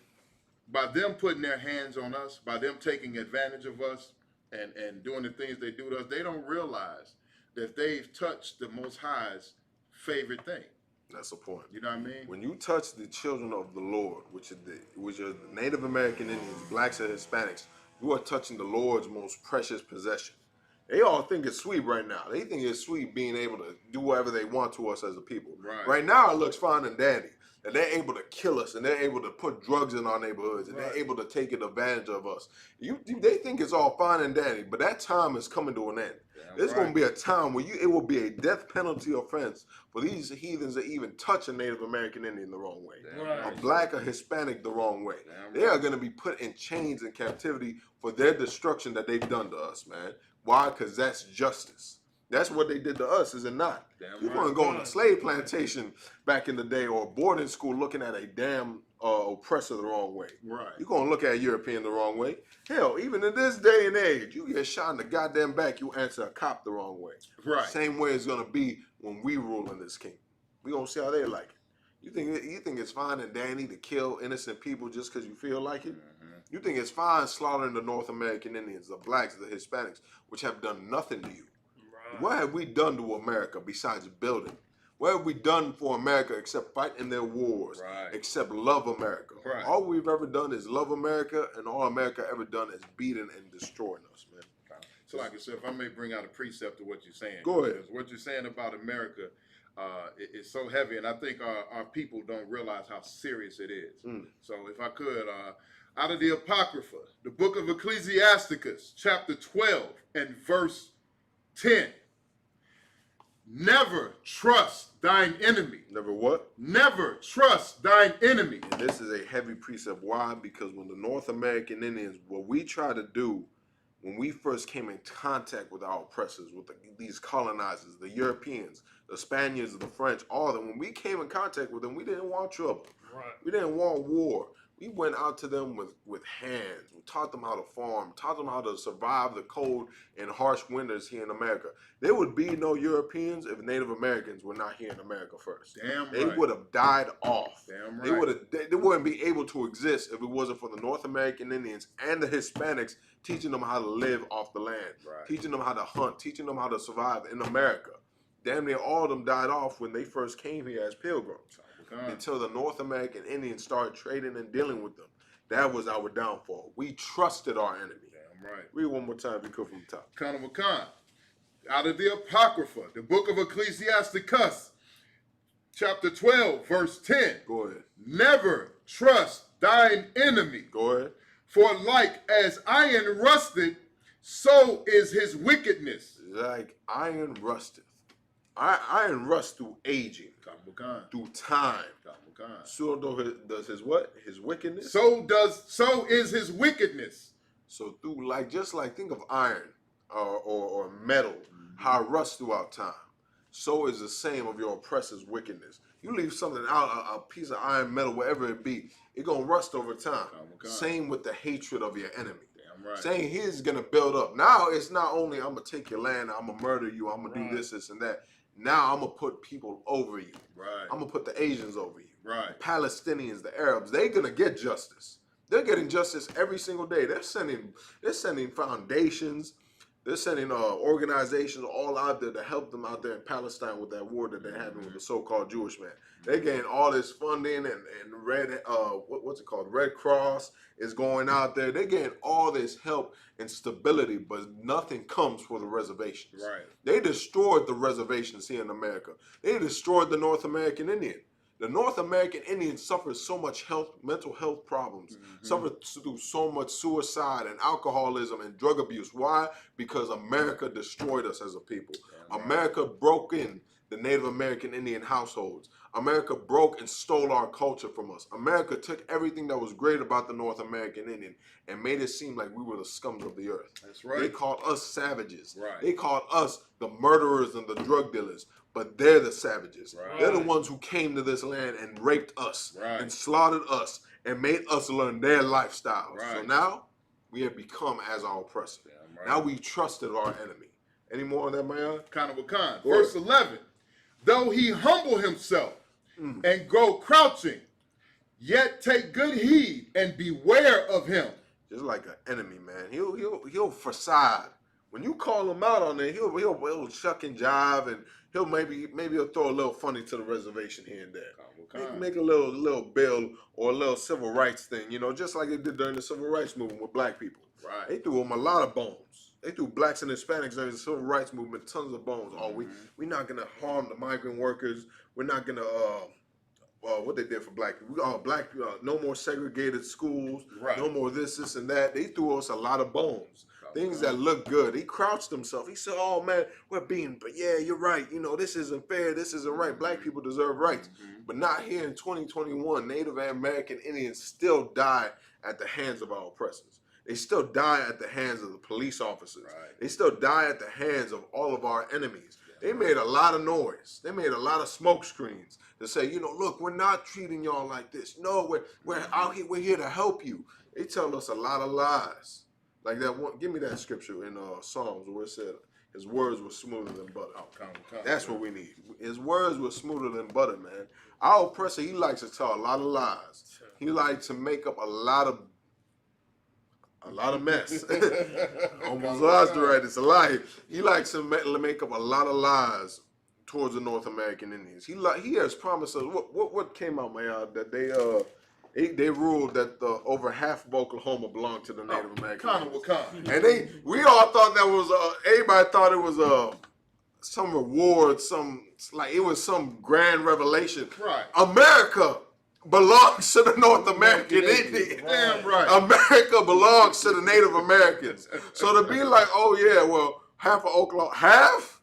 by them putting their hands on us, by them taking advantage of us and doing the things they do to us, they don't realize that they've touched the Most High's favorite thing. That's the point. You know what I mean? When you touch the children of the Lord, which are the Native American Indians, blacks and Hispanics, you are touching the Lord's most precious possession. They all think it's sweet right now. They think it's sweet being able to do whatever they want to us as a people. Right now, it looks fine and dandy. And they're able to kill us, and they're able to put drugs in our neighborhoods, and they're able to take advantage of us. They think it's all fine and dandy, but that time is coming to an end. There's going to be a time where it will be a death penalty offense for these heathens to even touch a Native American Indian the wrong way, a black or Hispanic the wrong way. They are going to be put in chains and captivity for their destruction that they've done to us, man. Why? Because that's justice. That's what they did to us, is it not? You want to go on a slave plantation back in the day or a boarding school looking at a damn oppressor the wrong way. You're going to look at a European the wrong way. Hell, even in this day and age, you get shot in the goddamn back, you answer a cop the wrong way. Same way it's going to be when we rule in this kingdom. We're going to see how they like it. You think it's fine and dandy to kill innocent people just because you feel like it? You think it's fine slaughtering the North American Indians, the blacks, the Hispanics, which have done nothing to you? What have we done to America besides building? What have we done for America except fight in their wars? Right. Except love America. Right. All we've ever done is love America, and all America ever done is beating and destroying us, man. So, like I said, if I may bring out a precept to what you're saying. Go ahead. Because what you're saying about America is so heavy, and I think our people don't realize how serious it is. So, if I could, out of the Apocrypha, the book of Ecclesiasticus, chapter 12 and verse 10. Never trust thine enemy. Never what? Never trust thine enemy. And this is a heavy precept. Why? Because when the North American Indians, what we try to do when we first came in contact with our oppressors, with these colonizers, the Europeans, the Spaniards, the French, all of them, when we came in contact with them, we didn't want trouble. Right. We didn't want war. We went out to them with hands. We taught them how to farm, taught them how to survive the cold and harsh winters here in America. There would be no Europeans if Native Americans were not here in America first. Damn right. They would have died off. Damn They right. would have. They wouldn't be able to exist if it wasn't for the North American Indians and the Hispanics teaching them how to live off the land, Right. teaching them how to hunt, teaching them how to survive in America. Damn near all of them died off when they first came here as pilgrims. Until the North American Indians started trading and dealing with them. That was our downfall. We trusted our enemy. Damn right. Read one more time if you could from the top. Kind of a con. Out of the Apocrypha, the book of Ecclesiasticus, chapter 12, verse 10. Go ahead. Never trust thine enemy, Go ahead. for like as iron rusted, so is his wickedness. Like iron rusteth. Iron rust through aging, Kabukan. through time. Kabukan. So does his what? His wickedness? So is his wickedness. So through just like think of iron or metal, how it rusts throughout time. So is the same of your oppressor's wickedness. You leave something out, a piece of iron, metal, whatever it be, it's gonna rust over time. Same with the hatred of your enemy. Damn right. Saying he's gonna build up. Now it's not only I'm gonna take your land, I'm gonna murder you, I'm gonna do this and that. Now I'm gonna put people over you. Right. I'm gonna put the Asians over you. Right. The Palestinians, the Arabs, they're gonna get justice. They're getting justice every single day. They're sending foundations, they're sending organizations all out there to help them out there in Palestine with that war that they're having with the so-called Jewish man. They're getting all this funding and Red what's it called? Red Cross is going out there. They're getting all this help and stability, but nothing comes for the reservations. Right. They destroyed the reservations here in America. They destroyed the North American Indian. The North American Indian suffered so much mental health problems, suffered through so much suicide and alcoholism and drug abuse. Why? Because America destroyed us as a people. America broke in the Native American Indian households. America broke and stole our culture from us. America took everything that was great about the North American Indian and made it seem like we were the scums of the earth. That's right. They called us savages. Right. They called us the murderers and the drug dealers. But they're the savages. Right. They're the ones who came to this land and raped us Right. and slaughtered us and made us learn their lifestyles. Right. So now we have become as our oppressor. Damn right. Now we trusted our enemy. Any more on that, Maya? Kind of a con. Go Verse ahead. 11. Though he humble himself and go crouching, yet take good heed and beware of him. Just like an enemy, man. He'll facade. When you call him out on it, he'll chuck and jive, and he'll throw a little funny to the reservation here and there. Make a little bill or a little civil rights thing, just like they did during the civil rights movement with black people. Right. They threw them a lot of bones. They threw blacks and Hispanics during the civil rights movement tons of bones. Oh, we're not gonna harm the migrant workers. We're not gonna what they did for black people. No more segregated schools. Right. No more this and that. They threw us a lot of bones. Things that look good. He crouched himself. He said, "Oh man, but yeah, you're right. This isn't fair. This isn't right. Black people deserve rights, but not here in 2021. Native American Indians still die at the hands of our oppressors. They still die at the hands of the police officers. Right. They still die at the hands of all of our enemies. They made a lot of noise. They made a lot of smoke screens to say, look, we're not treating y'all like this. No, we're out here. We're here to help you. They tell us a lot of lies. Like that one, give me that scripture in Psalms where it said, his words were smoother than butter. That's what we need. His words were smoother than butter, man. Our oppressor, he likes to tell a lot of lies. He likes to make up a lot of mess. Almost lost it right. It's a lie. He likes to make up a lot of lies towards the North American Indians. He has promised us. What came out, man? That they ruled that over half of Oklahoma belonged to the Native American Indians. And we all thought that was everybody thought it was some reward, it was some grand revelation. Right. America belongs to the North American Indians. Damn right. America belongs to the Native Americans. So to be like, oh yeah, well, half of Oklahoma, half.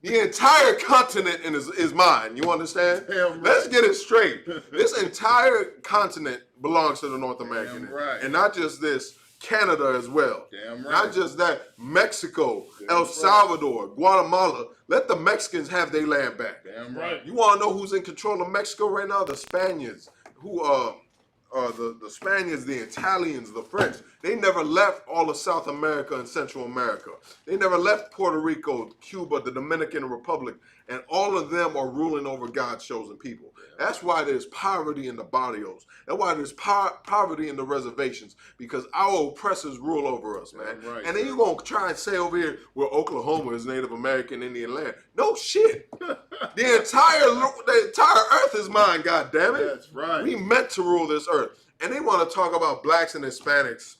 The entire continent is mine. You understand? Damn right. Let's get it straight. This entire continent belongs to the North American Indians. Right. And not just this, Canada as well. Damn right. Not just that, Mexico, Damn El right. Salvador, Guatemala. Let the Mexicans have their land back. Damn right. You want to know who's in control of Mexico right now? The Spaniards. The Spaniards, the Italians, the French. They never left all of South America and Central America. They never left Puerto Rico, Cuba, the Dominican Republic, and all of them are ruling over God's chosen people. That's why there's poverty in the barrios. That's why there's poverty in the reservations, because our oppressors rule over us, man. Right, and then you're going to try and say over here, well, Oklahoma is Native American Indian land. No shit. The entire earth is mine, God damn it. That's right. We meant to rule this earth. And they want to talk about blacks and Hispanics.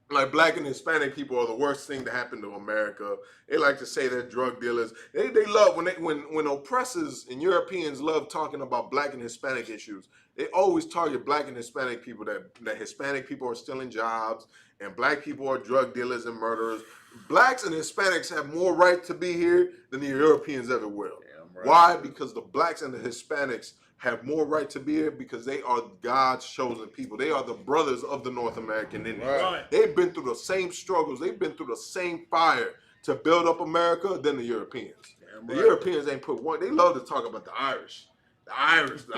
Like black and Hispanic people are the worst thing to happen to America. They like to say they're drug dealers. They love when oppressors and Europeans love talking about black and Hispanic issues. They always target black and Hispanic people, that Hispanic people are stealing jobs and black people are drug dealers and murderers. Blacks and Hispanics have more right to be here than the Europeans ever will. Right. Why? Because the blacks and the Hispanics have more right to be here because they are God's chosen people. They are the brothers of the North American Indians. Right. They've been through the same struggles. They've been through the same fire to build up America than the Europeans. Damn The right. Europeans ain't put one. They love to talk about the Irish. The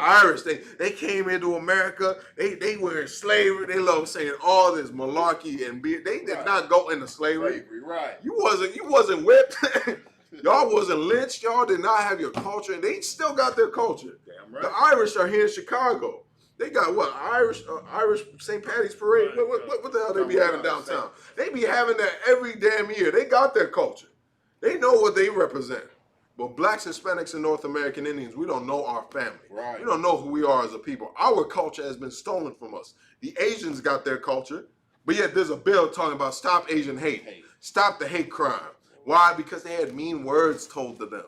Irish, they came into America. They were in slavery. They love saying all this malarkey and they did Right. not go into slavery. Right. You wasn't whipped. Y'all wasn't lynched. Y'all did not have your culture, and they still got their culture. Damn right. The Irish are here in Chicago. They got what? Irish St. Patty's Parade. What the hell they be having downtown? They be having that every damn year. They got their culture. They know what they represent. But blacks, Hispanics, and North American Indians, we don't know our family. Right. We don't know who we are as a people. Our culture has been stolen from us. The Asians got their culture, but yet there's a bill talking about stop Asian hate. Stop the hate crime. Why? Because they had mean words told to them.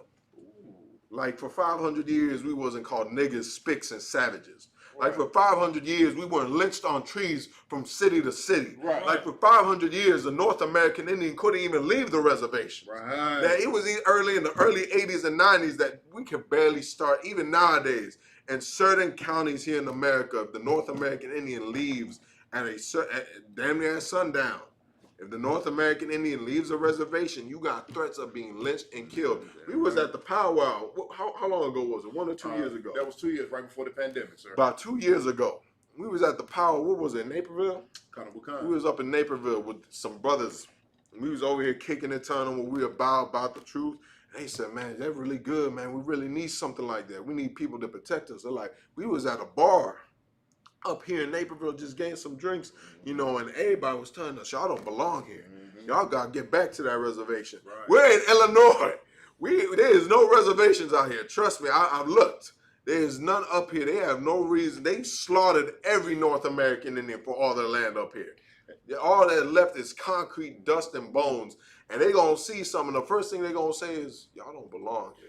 Like for 500 years, we wasn't called niggas, spics, and savages. Like for 500 years, we weren't lynched on trees from city to city. Right. Like for 500 years, the North American Indian couldn't even leave the reservation. Right. That it was in the early 80s and 90s that we could barely start, even nowadays. In certain counties here in America, if the North American Indian leaves at damn near at sundown, if the North American Indian leaves a reservation, you got threats of being lynched and killed. We was at the powwow. How long ago was it? 1 or 2 years ago? That was 2 years right before the pandemic, sir. About 2 years ago. We was at the powwow. What was it, Naperville? Wakanda. We was up in Naperville with some brothers. We was over here kicking and turning when we were about the truth. And they said, man, that's really good, man. We really need something like that. We need people to protect us. They're like, we was at a bar up here in Naperville just getting some drinks, and everybody was telling us, y'all don't belong here. Y'all got to get back to that reservation. Right. We're in Illinois. There is no reservations out here. Trust me, I've looked. There is none up here. They have no reason. They slaughtered every North American Indian for all their land up here. All that left is concrete, dust, and bones. And they going to see something. The first thing they going to say is, y'all don't belong here.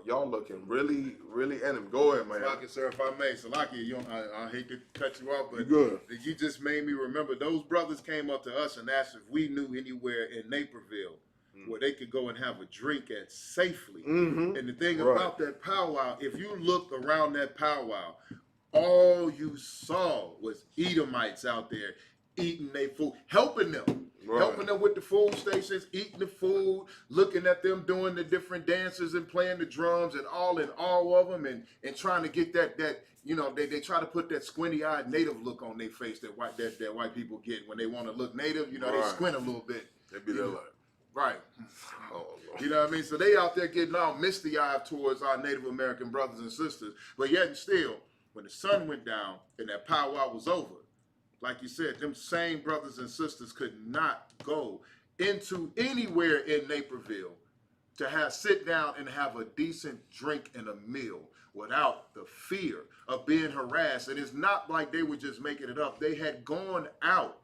Y'all looking really, really enemy. Go ahead, man. Salaki, sir, if I may. Salaki, I hate to cut you off, but You good. You just made me remember those brothers came up to us and asked if we knew anywhere in Naperville where they could go and have a drink at safely. Mm-hmm. And the thing Right. about that powwow, if you looked around that powwow, all you saw was Edomites out there eating their food, helping them. Right. Helping them with the food stations, eating the food, looking at them doing the different dances and playing the drums and all of them and trying to get that they try to put that squinty-eyed native look on their face that white people get when they want to look native, they Right. squint a little bit. They be there like, Right. oh, Lord. You know what I mean? So they out there getting all misty-eyed towards our Native American brothers and sisters. But yet and still, when the sun went down and that powwow was over, like you said, them same brothers and sisters could not go into anywhere in Naperville to sit down and have a decent drink and a meal without the fear of being harassed. And it's not like they were just making it up. They had gone out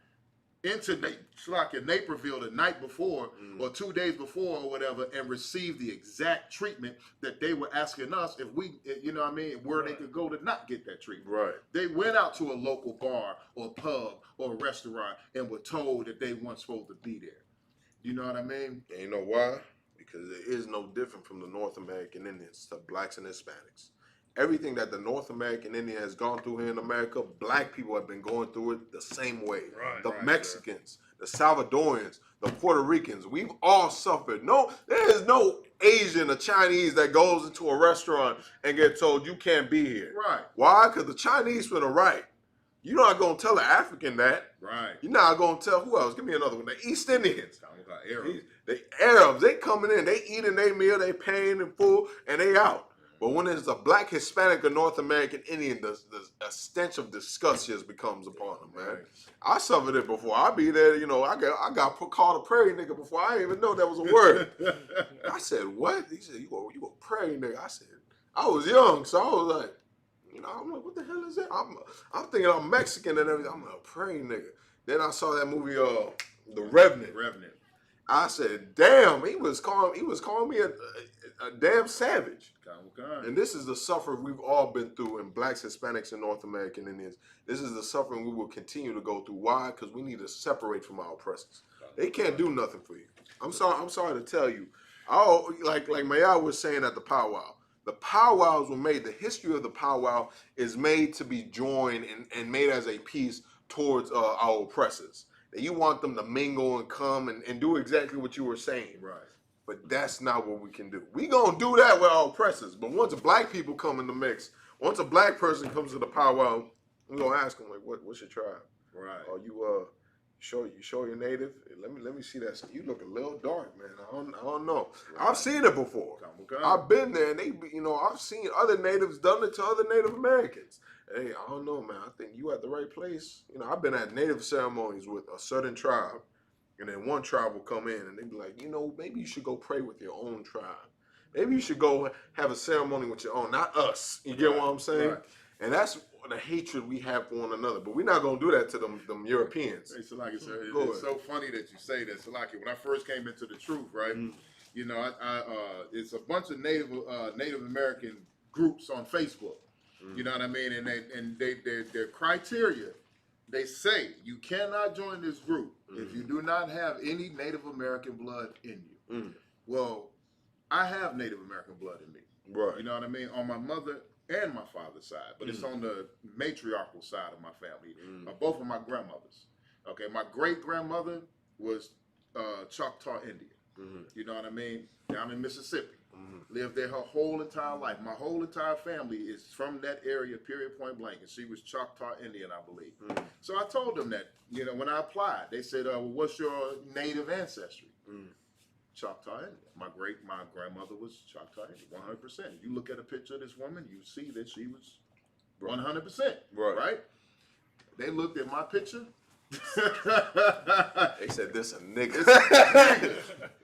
into Naperville the night before or 2 days before or whatever and received the exact treatment that they were asking us if we, you know what I mean, where they could go to not get that treatment. Right. They went out to a local bar or pub or restaurant and were told that they weren't supposed to be there. You know what I mean? And you know why? Because it is no different from the North American Indians to blacks and Hispanics. Everything that the North American Indian has gone through here in America, black people have been going through it the same way. The Mexicans, the Salvadorians, the Puerto Ricans, we've all suffered. No, there is no Asian or Chinese that goes into a restaurant and get told you can't be here. Right. Why? Because the Chinese for the right. You're not going to tell an African that. Right. You're not going to tell who else? Give me another one. The East Indians. Arabs. The Arabs, they coming in, they eating their meal, they paying in full, and they out. But when it's a black, Hispanic, or North American Indian, the stench of disgust just becomes upon them, man. Right. I suffered it before. I be there, you know, I got called a prairie nigga before I didn't even know that was a word. I said, what? He said, you a prairie nigga. I said, I was young, so I was like, you know, I'm like, what the hell is that? I'm thinking I'm Mexican and everything. I'm like, a prairie nigga. Then I saw that movie, The Revenant. I said, damn, he was calling me a damn savage. And this is the suffering we've all been through in blacks, Hispanics, and North American Indians. This is the suffering we will continue to go through. Why? Because we need to separate from our oppressors. They can't do nothing for you. I'm sorry to tell you. Like Maya was saying at the powwow. The powwows were made, the history of the powwow is made to be joined and made as a piece towards our oppressors. That you want them to mingle and come and do exactly what you were saying. Right. But that's not what we can do. We gonna do that with our oppressors. But once black people come in the mix, once a black person comes to the powwow, we're gonna ask them, like, what's your tribe? Right. Are you show you're native? Let me see that. You look a little dark, man. I don't know. Right. I've seen it before. I've been there, and I've seen other natives done it to other Native Americans. Hey, I don't know, man. I think you at the right place. You know, I've been at native ceremonies with a certain tribe, and then one tribe will come in, and they be like, you know, maybe you should go pray with your own tribe. Maybe you should go have a ceremony with your own, not us. You get what I'm saying? Right. And that's the hatred we have for one another. But we're not going to do that to them Europeans. Hey, Salaki, sir, it's so funny that you say that, Salaki. When I first came into the truth, right, you know, it's a bunch of Native American groups on Facebook. You know what I mean? And their criteria, they say you cannot join this group if you do not have any Native American blood in you. Well, I have Native American blood in me. Right. You know what I mean? On my mother and my father's side, but it's on the matriarchal side of my family. Both of my grandmothers. Okay, my great grandmother was Choctaw Indian. You know what I mean? Down in Mississippi. Lived there her whole entire life. My whole entire family is from that area, period, point blank. And she was Choctaw Indian, I believe. So I told them that, you know, when I applied, they said, well, what's your native ancestry? Choctaw Indian. My grandmother was Choctaw Indian, 100%. You look at a picture of this woman, you see that she was 100%. Right? They looked at my picture. They said this a nigga.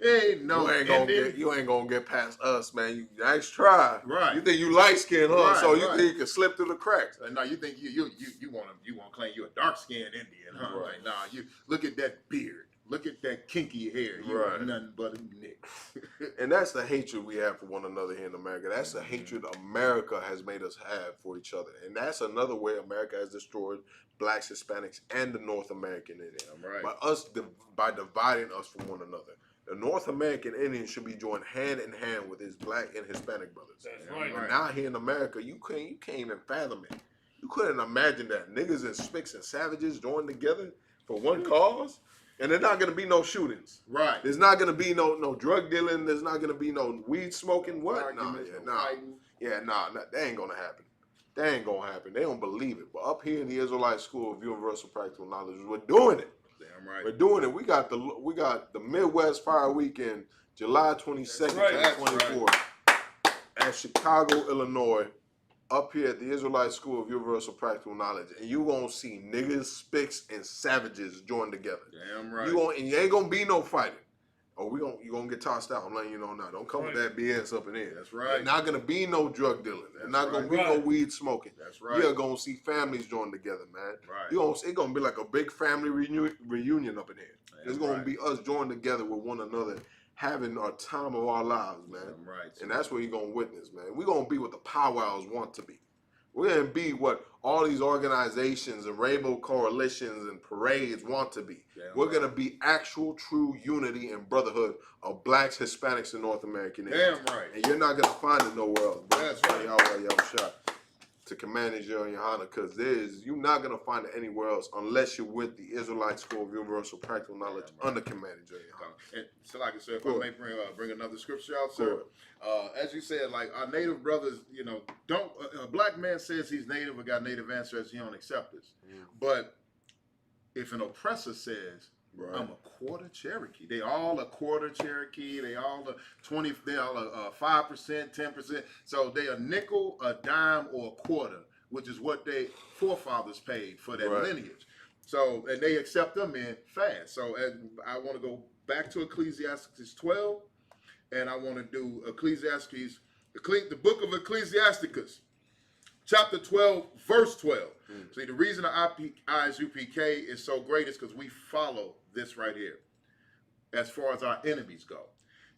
Ain't no you ain't gonna get past us, man. You nice try. Right. You think you light skinned, huh? So you think you can slip through the cracks. No, you think you want to claim you a dark skinned Indian, huh? Right. Like, nah, you look at that beard. Look at that kinky hair. You are nothing but a nigga. And that's the hatred we have for one another here in America. That's the hatred America has made us have for each other. And that's another way America has destroyed blacks, Hispanics, and the North American Indian. By dividing us from one another. The North American Indian should be joined hand in hand with his black and Hispanic brothers. That's right. And now here in America, you can't even fathom it. You couldn't imagine that niggas and spics and savages joined together for one cause. And there's not gonna be no shootings. Right. There's not gonna be no drug dealing. There's not gonna be no weed smoking. What? Nah. That ain't gonna happen. That ain't gonna happen. They don't believe it. But up here in the Israelite School of Universal Practical Knowledge, we're doing it. Damn right. We're doing it. We got the Midwest Fire Weekend, July 22nd to 24th at Chicago, Illinois. up here at the Israelite School of Universal Practical Knowledge, and you gonna see niggas, spicks, and savages join together. Damn right. And you ain't gonna be no fighting. Oh, you gonna get tossed out. I'm letting you know now. Don't come with that BS up in here. That's right. There's not gonna be no drug dealing. There's not gonna be no weed smoking. That's right. You're gonna see families join together, man. Right. It's gonna be like a big family reunion up in here. It's gonna be us joined together with one another, having a time of our lives, man. Right. And that's what you're gonna witness, man. We're gonna be what the powwows want to be. We're gonna be what all these organizations and rainbow coalitions and parades want to be. We're gonna be actual, true unity and brotherhood of blacks, Hispanics, and North American Indians. Damn right. And you're not gonna find it nowhere else. That's right. Y'all shot to Command Israel and Yohana, because you're not gonna find it anywhere else unless you're with the Israelite School of Universal Practical Knowledge under Command Israel and Yohana. And so, like I said, if I may bring another scripture out, sir. As you said, like our native brothers, don't. A black man says he's native or got native ancestors, he don't accept this. But if an oppressor says, I'm a quarter Cherokee, they all a quarter Cherokee, they all a 20, they all a 5%, 10%. So they a nickel, a dime, or a quarter, which is what their forefathers paid for their lineage. So, and they accept them in fast. So I want to go back to Ecclesiastes 12, and I want to do Ecclesiastes, the book of Ecclesiasticus, chapter 12, verse 12. See, the reason the ISUPK is so great is because we follow this right here as far as our enemies go.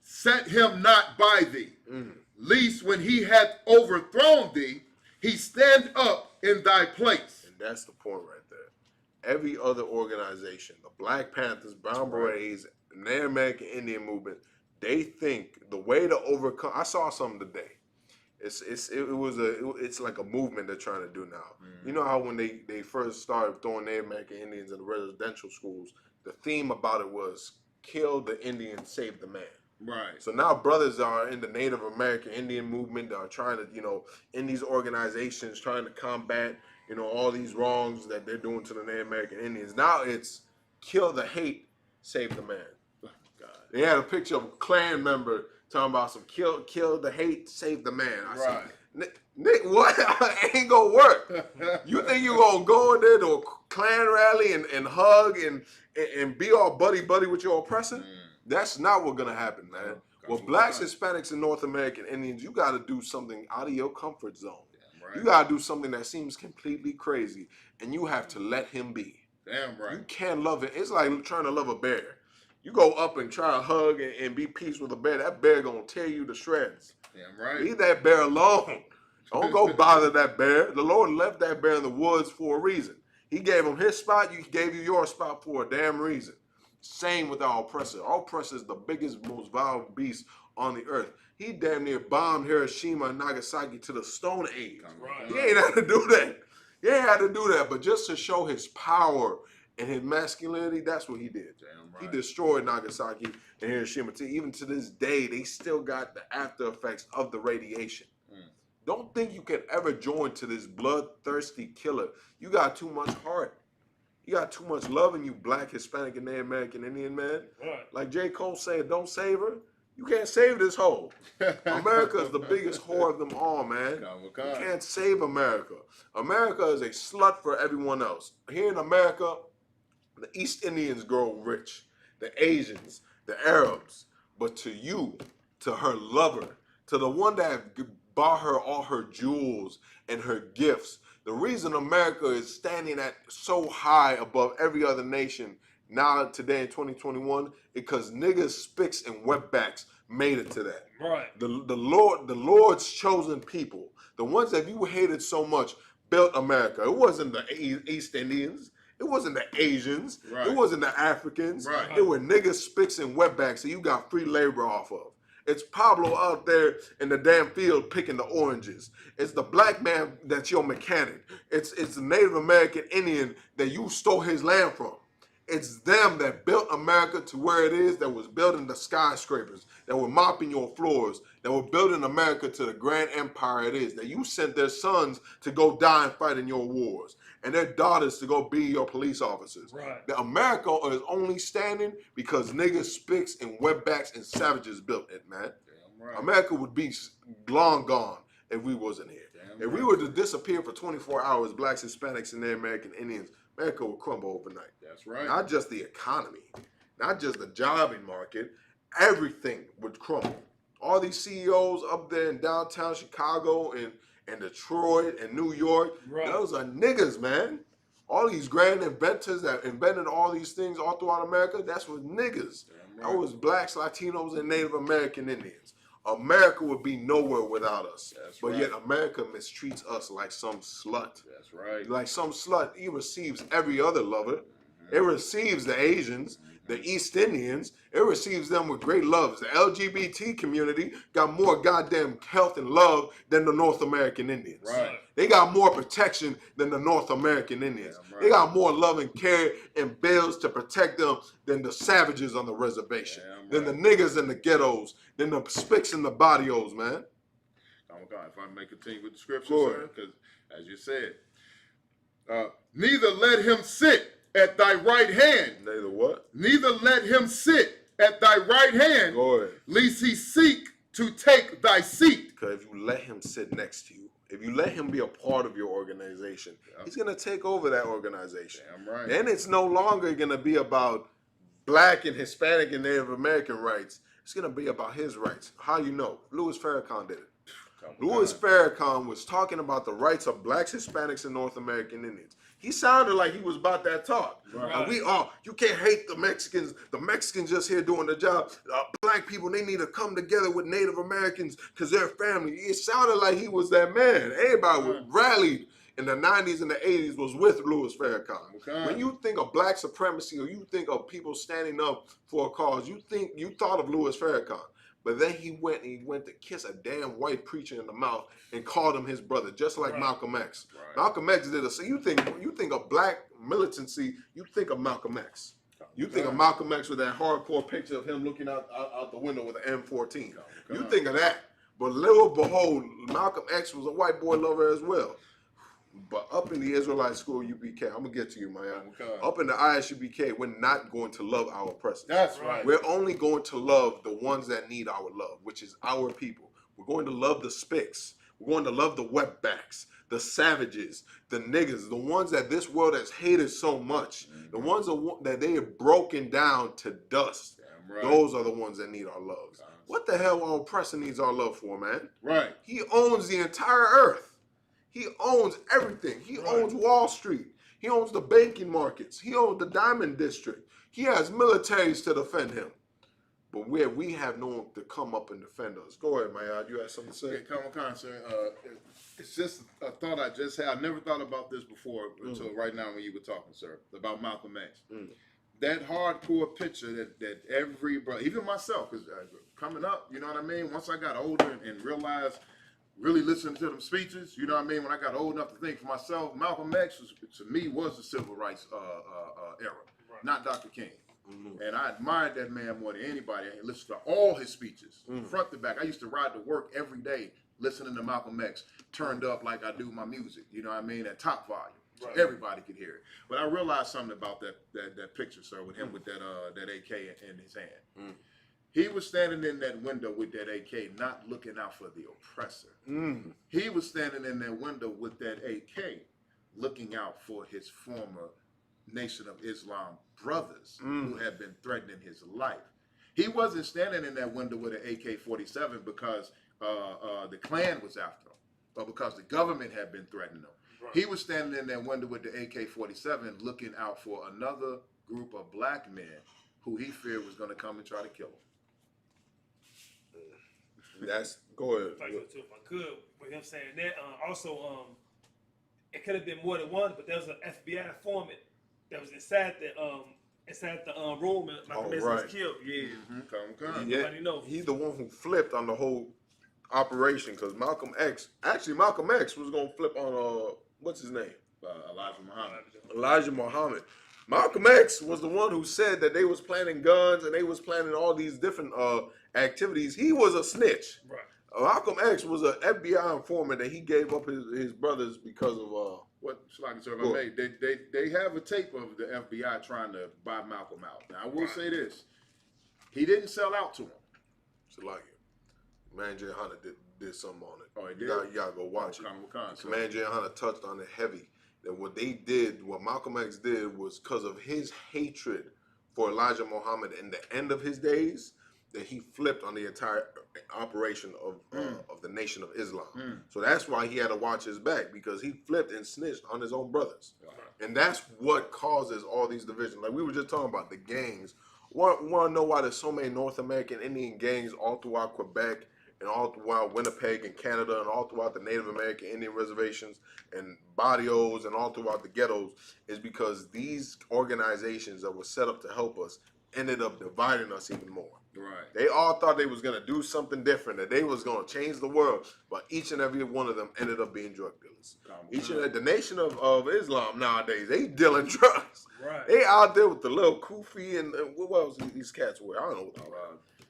Set him not by thee, lest when he hath overthrown thee, he stand up in thy place. And that's the point right there. Every other organization, the Black Panthers, Brown Berets, the Native American Indian Movement, they think the way to overcome. I saw something today. It's like a movement they're trying to do now. You know how when they first started throwing Native American Indians in the residential schools, the theme about it was kill the Indian, save the man. Right. So now brothers are in the Native American Indian movement that are trying to, in these organizations trying to combat, all these wrongs that they're doing to the Native American Indians. Now it's kill the hate, save the man. Oh, God. They had a picture of a Klan member talking about some kill the hate, save the man. I said, Nick, what? Ain't gonna work. You think you gonna go in there to a Klan rally and hug and be all buddy with your oppressor? That's not what's gonna happen, man. Well, blacks, Hispanics, and North American Indians, you gotta do something out of your comfort zone. You gotta do something that seems completely crazy, and you have to let him be. Damn right. You can't love it. It's like trying to love a bear. You go up and try to hug and be peace with a bear, that bear gonna tear you to shreds. Damn right. Leave that bear alone. Don't go bother that bear. The Lord left that bear in the woods for a reason. He gave him his spot, he gave you your spot for a damn reason. Same with our oppressor. Our oppressor is the biggest, most vile beast on the earth. He damn near bombed Hiroshima and Nagasaki to the Stone Age. He ain't had to do that. He ain't had to do that, but just to show his power and his masculinity, that's what he did. He destroyed Nagasaki and Hiroshima. Even to this day, they still got the after effects of the radiation. Don't think you can ever join to this bloodthirsty killer. You got too much heart. You got too much love in you, black, Hispanic, and Native American Indian man. Like J. Cole said, don't save her. You can't save this hoe. America is the biggest whore of them all, man. You can't save America. America is a slut for everyone else. Here in America, the East Indians grow rich, the Asians, the Arabs. But to you, to her lover, to the one that bought her all her jewels and her gifts, the reason America is standing at so high above every other nation now today in 2021 is because niggas, spicks, and wetbacks made it to that. Right. The Lord's chosen people, the ones that you hated so much, built America. It wasn't the East Indians. It wasn't the Asians. It wasn't the Africans. It were niggas, spicks, and wetbacks that you got free labor off of. It's Pablo out there in the damn field picking the oranges. It's the black man that's your mechanic. It's the Native American Indian that you stole his land from. It's them that built America to where it is, that was building the skyscrapers, that were mopping your floors, that were building America to the grand empire it is, that you sent their sons to go die and fight in your wars, and their daughters to go be your police officers. The America is only standing because niggas, spicks, and wetbacks and savages built it, man. America would be long gone if we wasn't here. If we were to disappear for 24 hours, blacks, Hispanics, and the American Indians, America would crumble overnight. That's right. Not just the economy, not just the jobbing market, everything would crumble. All these CEOs up there in downtown Chicago and Detroit and New York, those are niggas, man. All these grand inventors that invented all these things all throughout America, that's what niggas. That was blacks, Latinos, and Native American Indians. America would be nowhere without us. But yet America mistreats us like some slut. That's right. Like some slut. He receives every other lover. It receives the Asians, the East Indians. It receives them with great loves. The LGBT community got more goddamn health and love than the North American Indians. Right. They got more protection than the North American Indians. They got more love and care and bills to protect them than the savages on the reservation, than the niggas in the ghettos, than the spics and the barrios, man. Oh my God, if I may continue with the scripture, sir, because as you said, neither let him sit at thy right hand. Neither what? Neither let him sit at thy right hand, lest he seek to take thy seat. Because if you let him sit next to you, if you let him be a part of your organization, he's going to take over that organization. Damn right. Then it's no longer going to be about black and Hispanic and Native American rights. It's going to be about his rights. How you know? Louis Farrakhan did it. Louis Farrakhan was talking about the rights of blacks, Hispanics, and North American Indians. He sounded like he was about that talk. And we all, you can't hate the Mexicans. The Mexicans just here doing the job. Black people, they need to come together with Native Americans because they're family. It sounded like he was that man. Everybody rallied in the 90s and the 80s was with Louis Farrakhan. When you think of black supremacy or you think of people standing up for a cause, you thought of Louis Farrakhan. But then he went to kiss a damn white preacher in the mouth and called him his brother, just like Malcolm X. Malcolm X did it. So you think of black militancy, you think of Malcolm X. You think of Malcolm X with that hardcore picture of him looking out the window with an M14. You think of that. But little behold, Malcolm X was a white boy lover as well. But up in the Israelite school, UBK, I'm going to get to you, man. Up in the ISUBK, we're not going to love our oppressors. That's right. We're only going to love the ones that need our love, which is our people. We're going to love the spics. We're going to love the wetbacks, the savages, the niggas, the ones that this world has hated so much, the ones that they have broken down to dust. Those are the ones that need our love. What the hell our oppressor needs our love for, man? Right. He owns the entire earth. He owns everything. He owns Wall Street. He owns the banking markets. He owns the diamond district. He has militaries to defend him. But we have no one to come up and defend us. Go ahead, Mayad. You have something to say? Okay, come on, sir. It's just a thought I just had. I never thought about this before until right now when you were talking, sir, about Malcolm X. That hardcore picture that every brother, even myself, because coming up, you know what I mean? Once I got older and realized, really listening to them speeches, you know what I mean? When I got old enough to think for myself, Malcolm X, to me, was the civil rights era, not Dr. King. And I admired that man more than anybody. I listened to all his speeches, front to back. I used to ride to work every day listening to Malcolm X, turned up like I do my music, you know what I mean, at top volume. So everybody could hear it. But I realized something about that picture, sir, with him with that AK in his hand. He was standing in that window with that AK, not looking out for the oppressor. He was standing in that window with that AK, looking out for his former Nation of Islam brothers who had been threatening his life. He wasn't standing in that window with an AK-47 because the Klan was after him, or because the government had been threatening him. He was standing in that window with the AK-47 looking out for another group of black men who he feared was going to come and try to kill him. Go ahead. If I could, with him saying that, also, it could have been more than one, but there was an FBI informant that was inside the room and Malcolm X was killed. He's the one who flipped on the whole operation because Malcolm X was going to flip on, what's his name? Elijah Muhammad. Malcolm X was the one who said that they was planning guns and they was planning all these different activities. He was a snitch. Malcolm X was an FBI informant that he gave up his brothers because of what Shalaki, sir, if I may, they have a tape of the FBI trying to buy Malcolm out. Now I will say this: he didn't sell out to him. Shalaki, man, Jay Hunter did something on it. Oh, he You did? gotta go watch it. Common Khan. Commander J. Hunter touched on it heavy. That what they did, what Malcolm X did, was because of his hatred for Elijah Muhammad in the end of his days, that he flipped on the entire operation of the Nation of Islam. So that's why he had to watch his back, because he flipped and snitched on his own brothers. And that's what causes all these divisions. Like we were just talking about the gangs. Want to know why there's so many North American Indian gangs all throughout Quebec and all throughout Winnipeg and Canada and all throughout the Native American Indian reservations and barrios and all throughout the ghettos, is because these organizations that were set up to help us ended up dividing us even more. Right. They all thought they was gonna do something different, that they was gonna change the world, but each and every one of them ended up being drug dealers. The Nation of Islam nowadays, they dealing drugs. Right. They out there with the little kufi and what else these cats wear? I don't know what they wear.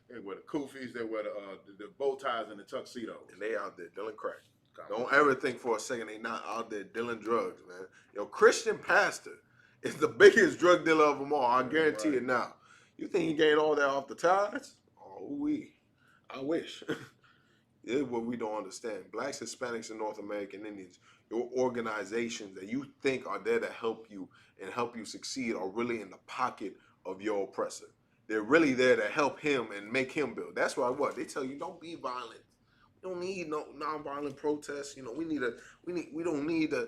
They wear the kufis, they wear the bow ties and the tuxedos. And they out there dealing crack. Don't ever think for a second they not out there dealing drugs, man. Yo, Christian pastor is the biggest drug dealer of them all. I guarantee it now. You think he gained all that off the tithes? Oh, I wish. This is what we don't understand. Blacks, Hispanics, and North American Indians, your organizations that you think are there to help you and help you succeed, are really in the pocket of your oppressor. They're really there to help him and make him build. That's why they tell you, don't be violent. We don't need no nonviolent protests. You know, we don't need to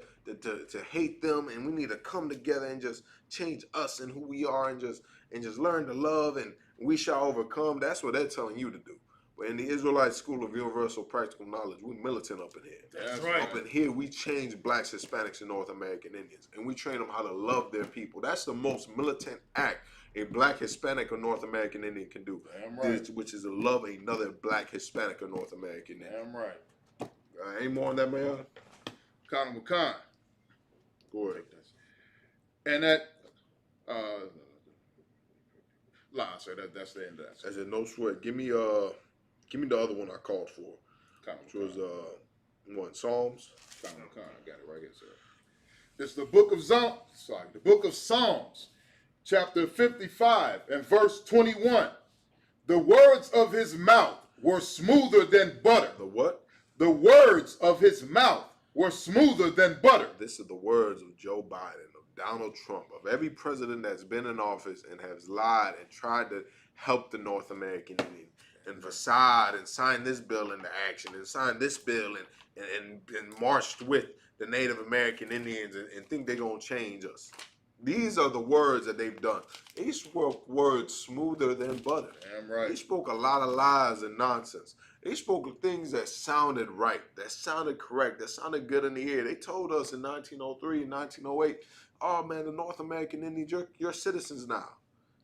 hate them, and we need to come together and just change us and who we are, and just learn to love, and we shall overcome. That's what they're telling you to do. But in the Israelite School of Universal Practical Knowledge, we're militant up in here. That's right. Up in here, we change blacks, Hispanics, and North American Indians, and we train them how to love their people. That's the most militant act a black, Hispanic, or North American Indian can do, Damn right. which is to love another black, Hispanic, or North American Indian. Damn right. Any more on that, man? Common Khan. Go ahead. And that, so that's the end of that. I said, no sweat. Give me the other one I called for, Common which was Khan. Psalms. Common Khan. I got it right here, sir. It's the book of Psalms, chapter 55 and verse 21. The words of his mouth were smoother than butter. The what? The words of his mouth were smoother than butter. This is the words of Joe Biden, of Donald Trump, of every president that's been in office and has lied and tried to help the North American Indian and facade and sign this bill into action and sign this bill and marched with the Native American Indians and think they're going to change us. These are the words that they've done. They spoke words smoother than butter. Damn right. They spoke a lot of lies and nonsense. They spoke things that sounded right, that sounded correct, that sounded good in the ear. They told us in 1903 and 1908, oh man, the North American Indians, you're citizens now.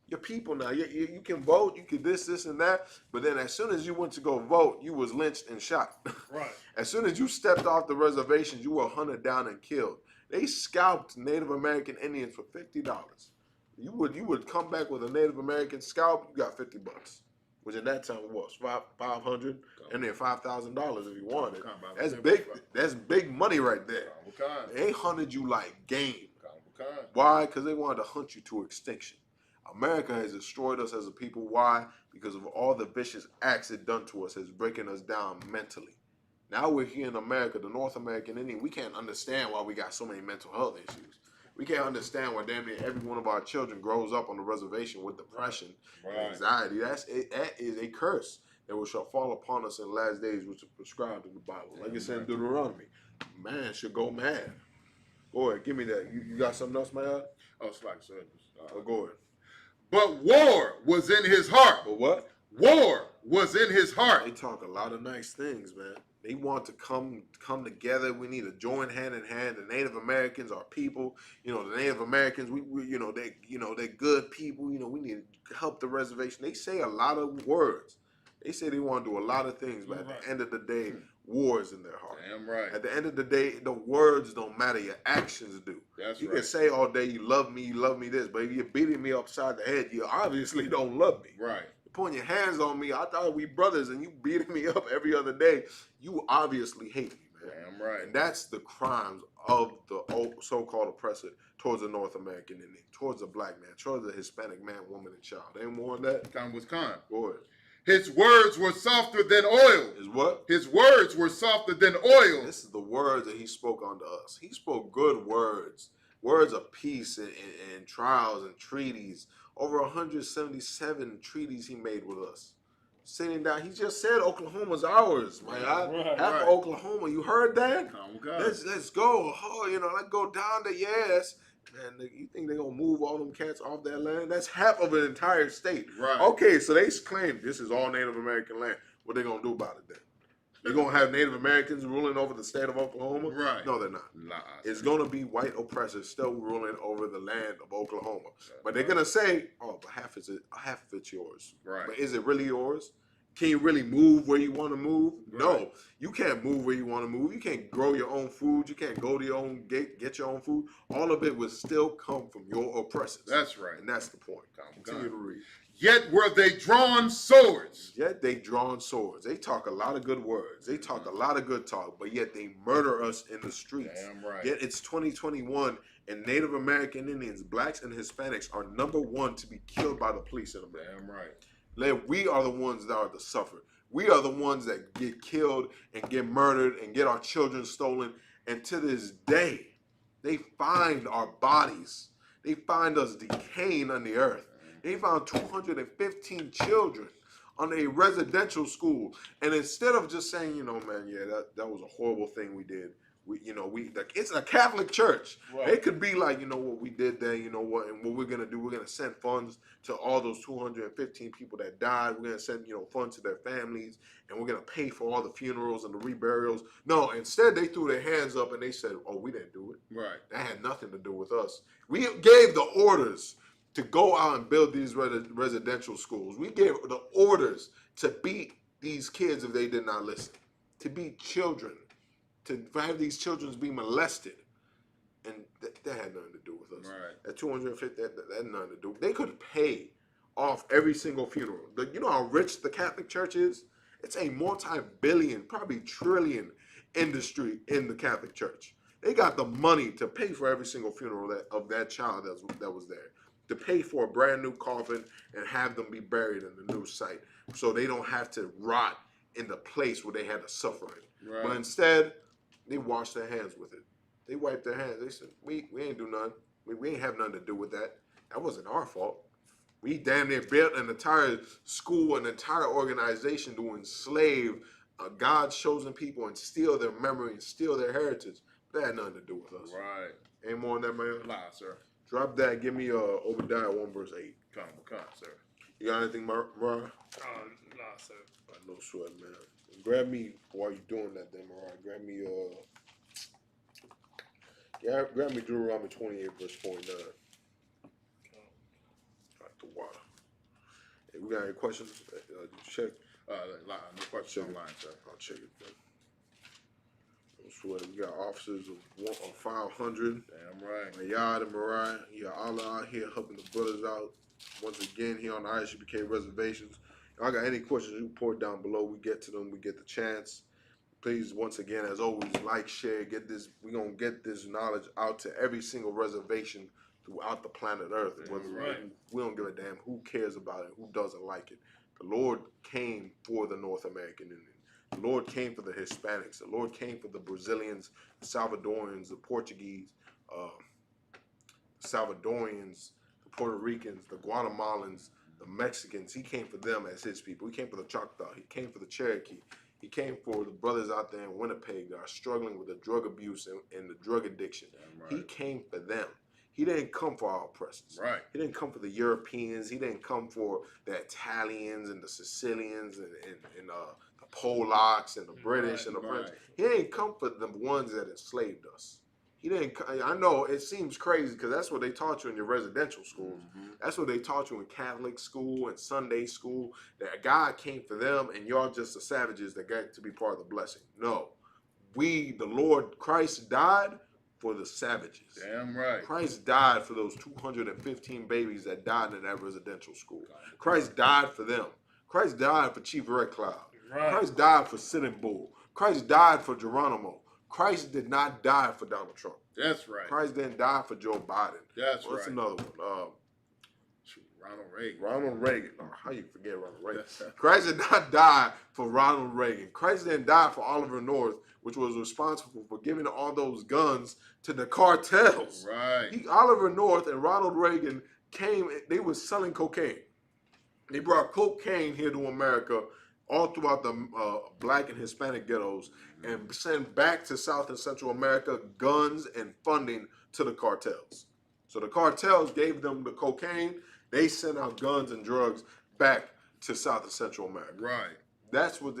You're people now. You can vote, you can this, and that. But then as soon as you went to go vote, you was lynched and shot. Right. As soon as you stepped off the reservations, you were hunted down and killed. They scalped Native American Indians for $50. You would come back with a Native American scalp, you got $50, which at that time was $500 and then $5,000 if you wanted. That's big. That's big money right there. They hunted you like game. Why? Because they wanted to hunt you to extinction. America has destroyed us as a people. Why? Because of all the vicious acts it done to us, has breaking us down mentally. Now we're here in America, the North American Indian, we can't understand why we got so many mental health issues. We can't understand why damn near every one of our children grows up on the reservation with depression and anxiety. That is a curse that shall fall upon us in the last days, which is prescribed in the Bible. Like it said in Deuteronomy, man should go mad. Go ahead, give me that. You got something else, man? Oh, it's like so. Go ahead. But war was in his heart. But what? War was in his heart. They talk a lot of nice things, man. They want to come together. We need to join hand in hand. The Native Americans are people. You know, the Native Americans, they're good people. You know, we need to help the reservation. They say a lot of words. They say they want to do a lot of things, but at the end of the day, war is in their heart. Damn right. At the end of the day, the words don't matter. Your actions do. That's you right. can say all day you love me this, but if you're beating me upside the head, you obviously don't love me. Right. Putting your hands on me, I thought we brothers, and you beating me up every other day, you obviously hate me, man. Damn right. And that's the crimes of the so-called oppressor towards the North American Indian, towards the black man, towards the Hispanic man, woman, and child. Ain't more than that? Con was con. Go ahead. His words were softer than oil. Is what? His words were softer than oil. This is the words that he spoke unto us. He spoke good words, words of peace and trials and treaties. Over 177 treaties he made with us. Sitting down, he just said Oklahoma's ours, man. Half of Oklahoma, you heard that? Oh, God. Let's go. Oh, let's go down to yes. Man, you think they're gonna move all them cats off that land? That's half of an entire state. Right. Okay, so they claim this is all Native American land. What they gonna do about it then? You're gonna have Native Americans ruling over the state of Oklahoma? Right. No, they're not. Nah, It's gonna be white oppressors still ruling over the land of Oklahoma. But they're gonna say, oh, but half of it's yours. Right. But is it really yours? Can you really move where you want to move? Right. No, you can't move where you want to move. You can't grow your own food. You can't go to your own gate, get your own food. All of it will still come from your oppressors. That's right. And that's the point. Continue to read. Yet were they drawn swords. Yet they drawn swords. They talk a lot of good words. They talk a lot of good talk, but yet they murder us in the streets. Damn right. Yet it's 2021, and Native American Indians, blacks, and Hispanics are #1 to be killed by the police in America. Damn right. We are the ones that are the suffered. We are the ones that get killed and get murdered and get our children stolen. And to this day, they find our bodies. They find us decaying on the earth. They found 215 children on a residential school. And instead of just saying, man, yeah, that was a horrible thing we did. It's a Catholic church. Right. It could be like, what we did there, and what we're gonna do, we're gonna send funds to all those 215 people that died. We're gonna send, funds to their families, and we're gonna pay for all the funerals and the reburials. No, instead they threw their hands up and they said, oh, we didn't do it. Right. That had nothing to do with us. We gave the orders to go out and build these residential schools. We gave the orders to beat these kids if they did not listen, to beat children, to have these children be molested. And that had nothing to do with us. Right. That 250, that had nothing to do. They could pay off every single funeral. You know how rich the Catholic Church is? It's a multi-billion, probably trillion industry in the Catholic Church. They got the money to pay for every single funeral of that child that was there, to pay for a brand new coffin and have them be buried in the new site so they don't have to rot in the place where they had to suffer in. Right. But instead, they washed their hands with it. They wiped their hands. They said, we ain't do nothing. We ain't have nothing to do with that. That wasn't our fault. We damn near built an entire school, an entire organization to enslave God's chosen people and steal their memory and steal their heritage. That had nothing to do with us. Right. Any more on that, man? Nah, sir. Drop that. Give me Obadiah 1 verse 8. Come, sir. You got anything, Mariah? Nah, sir. No sweat, man. Grab me while you doing that, then, Mariah. Grab me grab me Deuteronomy 28 verse 49. Like the water. Hey, we got any questions? Did you check? No question online, sir. I'll check it then. No sweat. We got officers of 500. Damn right. Mayad and Mariah. You got Allah out here helping the brothers out. Once again, here on the ISUPK reservations. If I got any questions, you report down below. We get to them. We get the chance. Please, once again, as always, like, share, get this. We're going to get this knowledge out to every single reservation throughout the planet Earth. Right. We don't give a damn who cares about it, who doesn't like it. The Lord came for the North American Indian. The Lord came for the Hispanics. The Lord came for the Brazilians, the Salvadorians, the Portuguese, Salvadorians, the Puerto Ricans, the Guatemalans, the Mexicans. He came for them as his people. He came for the Choctaw. He came for the Cherokee. He came for the brothers out there in Winnipeg that are struggling with the drug abuse and the drug addiction. Right. He came for them. He didn't come for our oppressors. Right. He didn't come for the Europeans. He didn't come for the Italians and the Sicilians and the Polacks and the British and the French. Right. He didn't come for the ones that enslaved us. He didn't. I know it seems crazy because that's what they taught you in your residential schools. That's what they taught you in Catholic school and Sunday school. That God came for them, and y'all just the savages that got to be part of the blessing. No, the Lord Christ died for the savages. Damn right. Christ died for those 215 babies that died in that residential school. Christ died for them. Christ died for Chief Red Cloud. Right. Christ died for Sitting Bull. Christ died for Geronimo. Christ did not die for Donald Trump. That's right. Christ didn't die for Joe Biden. That's What's right. another one? Ronald Reagan. Oh, how you forget Ronald Reagan? Christ did not die for Ronald Reagan. Christ didn't die for Oliver North, which was responsible for giving all those guns to the cartels. Right. Oliver North and Ronald Reagan came, they were selling cocaine. They brought cocaine here to America all throughout the black and Hispanic ghettos and sent back to South and Central America guns and funding to the cartels. So the cartels gave them the cocaine. They sent out guns and drugs back to South and Central America. Right. That's what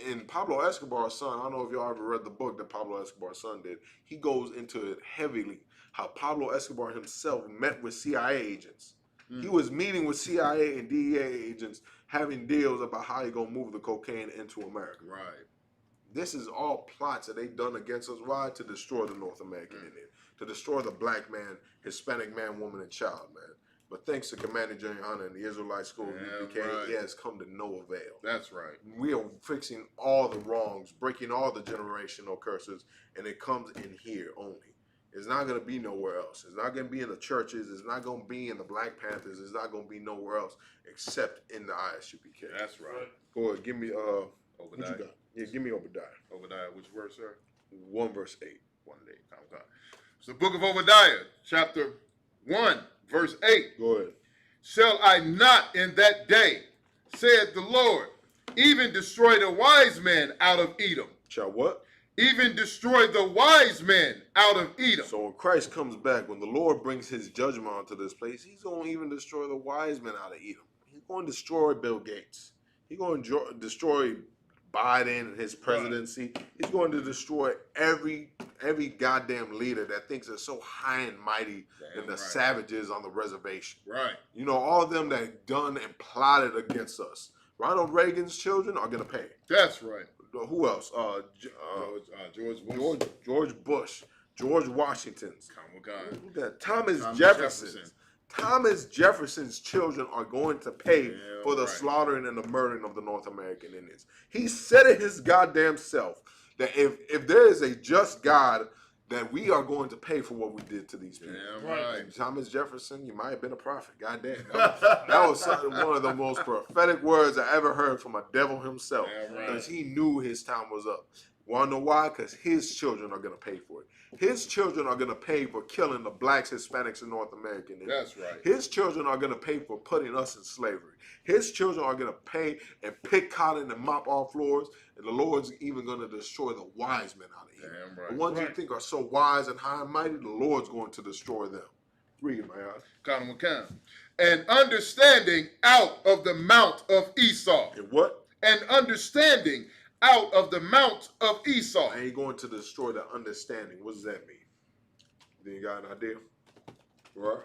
in Pablo Escobar's son, I don't know if y'all ever read the book that Pablo Escobar's son did. He goes into it heavily, how Pablo Escobar himself met with CIA agents. He was meeting with CIA and DEA agents, having deals about how he gonna move the cocaine into America. Right. This is all plots that they done against us. Why? To destroy the North American Indian, to destroy the black man, Hispanic man, woman, and child, man. But thanks to Commander Junior Hunter and the Israelite School of UPK, it has come to no avail. That's right. We are fixing all the wrongs, breaking all the generational curses, and it comes in here only. It's not going to be nowhere else. It's not going to be in the churches. It's not going to be in the Black Panthers. It's not going to be nowhere else except in the ISUPK. That's right. Go ahead, give me what you Obadiah. got? Yeah, give me Obadiah. Obadiah, which verse, sir? 1 verse 8. 1:8. Okay. It's the book of Obadiah, chapter 1, verse 8. Go ahead. Shall I not in that day, said the Lord, even destroy the wise men out of Edom? Shall what? Even destroy the wise men out of Edom. So when Christ comes back, when the Lord brings his judgment onto this place, he's going to even destroy the wise men out of Edom. He's going to destroy Bill Gates. He's going to destroy Biden and his presidency. He's going to destroy every goddamn leader that thinks they're so high and mighty than the savages on the reservation. Right. You know, all of them that done and plotted against us. Ronald Reagan's children are going to pay. That's right. Who else? George Bush. George Bush. George Washington's. Come Who that? Thomas Jefferson. Thomas Jefferson's children are going to pay for the slaughtering and the murdering of the North American Indians. He said it his goddamn self that if there is a just God, that we are going to pay for what we did to these people. Yeah, right. And Thomas Jefferson, you might have been a prophet. Goddamn. That was one of the most prophetic words I ever heard from a devil himself. Because he knew his time was up. Want to know why? Because his children are going to pay for it. His children are going to pay for killing the blacks, Hispanics, and North American Indians. That's right. His children are going to pay for putting us in slavery. His children are going to pay and pick cotton and mop our floors. And the Lord's even going to destroy the wise men out of here. Right. The ones you think are so wise and high and mighty, the Lord's going to destroy them. Read, my eyes. And understanding out of the mount of Esau. And what? And understanding out of the mount of Esau. And he's going to destroy the understanding. What does that mean? Do you got an idea? Right?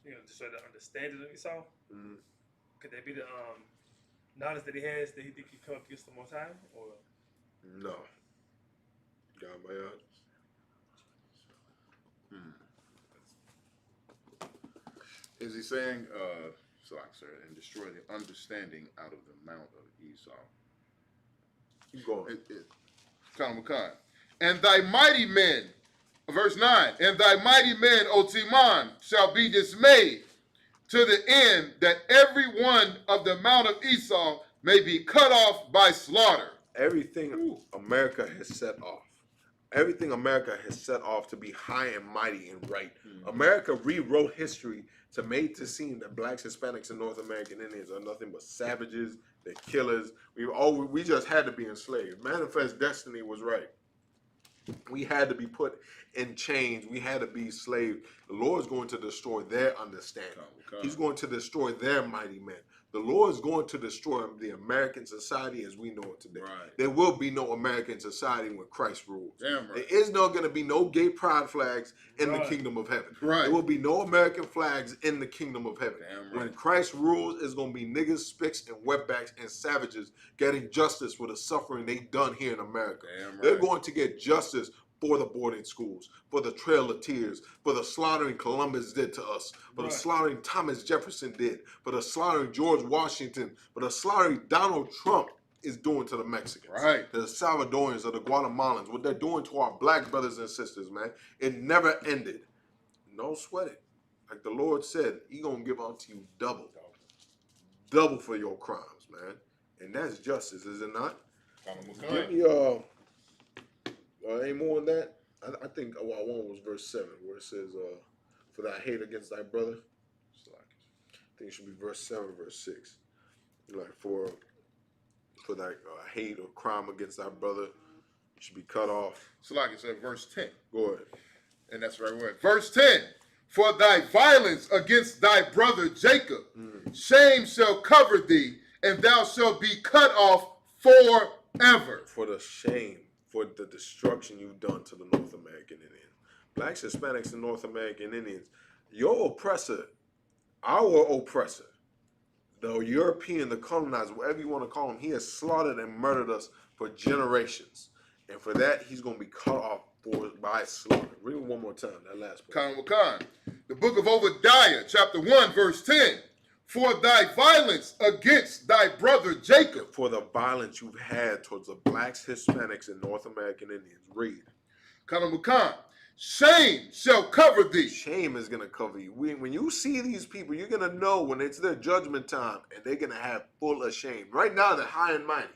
You know, destroy the understanding of Esau. Could that be the knowledge that he has that he think he come up against the Most High? Or no. Got my eyes. Is he saying, and destroy the understanding out of the mount of Esau? Keep going. And thy mighty men, verse 9, and thy mighty men, O Timan, shall be dismayed to the end that every one of the mount of Esau may be cut off by slaughter. Everything America has set off. Everything America has set off to be high and mighty and right. America rewrote history to make it seem that blacks, Hispanics, and North American Indians are nothing but savages, they're killers. We just had to be enslaved. Manifest Destiny was right. We had to be put in chains. We had to be slaves. The Lord's going to destroy their understanding. He's going to destroy their mighty men. The Lord is going to destroy the American society as we know it today. Right. There will be no American society when Christ rules. Damn right. There is not going to be no gay pride flags in the kingdom of heaven. Right. There will be no American flags in the kingdom of heaven. Damn right. When Christ rules, it's going to be niggas, spicks, and wetbacks and savages getting justice for the suffering they done here in America. Damn right. They're going to get justice for the boarding schools, for the Trail of Tears, for the slaughtering Columbus did to us, for the slaughtering Thomas Jefferson did, for the slaughtering George Washington, for the slaughtering Donald Trump is doing to the Mexicans, right? The Salvadorians or the Guatemalans, what they're doing to our black brothers and sisters, man. It never ended. No sweat it. Like the Lord said, He gonna give unto you double. double for your crimes, man. And that's justice, is it not? Give me any more on that? I think one was verse 7 where it says, for thy hate against thy brother. I think it should be verse 7, verse 6. Like for thy hate or crime against thy brother, you should be cut off. So like it said, verse 10. Go ahead. And that's the right word. Verse 10. For thy violence against thy brother Jacob, shame shall cover thee, and thou shalt be cut off forever. For the shame, for the destruction you've done to the North American Indians. Blacks, Hispanics, and North American Indians, your oppressor, our oppressor, the European, the colonizer, whatever you want to call him, he has slaughtered and murdered us for generations. And for that, he's going to be cut off by slaughter. Read it one more time, that last part. Wakan. The book of Obadiah, chapter 1, verse 10. For thy violence against thy brother Jacob. For the violence you've had towards the blacks, Hispanics, and North American Indians. Read. Wakan. Shame shall cover thee. Shame is going to cover you. When you see these people, you're going to know when it's their judgment time, and they're going to have full of shame. Right now, they're high and mighty.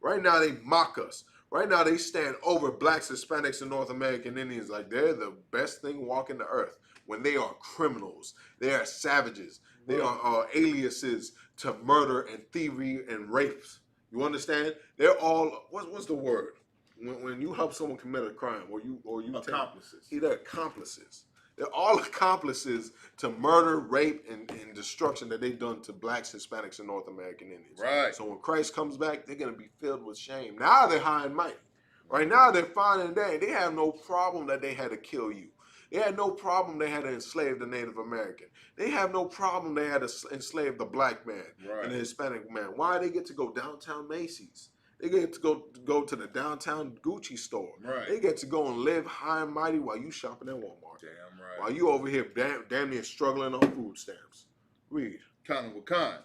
Right now, they mock us. Right now, they stand over blacks, Hispanics, and North American Indians like they're the best thing walking the earth, when they are criminals. They are savages. They are aliases to murder and thievery and rapes. You understand? They're all, what's the word? When you help someone commit a crime, or you accomplices. They're accomplices. They're all accomplices to murder, rape, and destruction that they've done to blacks, Hispanics, and North American Indians. Right. So when Christ comes back, they're going to be filled with shame. Now they're high and mighty. Right now they're fine and dandy. They have no problem that they had to kill you. They had no problem they had to enslave the Native American. They have no problem they had to enslave the black man and the Hispanic man. Why? They get to go downtown Macy's. They get to go to the downtown Gucci store. Right. They get to go and live high and mighty while you shopping at Walmart. Damn right. While you over here damn near struggling on food stamps. Read. Wakan.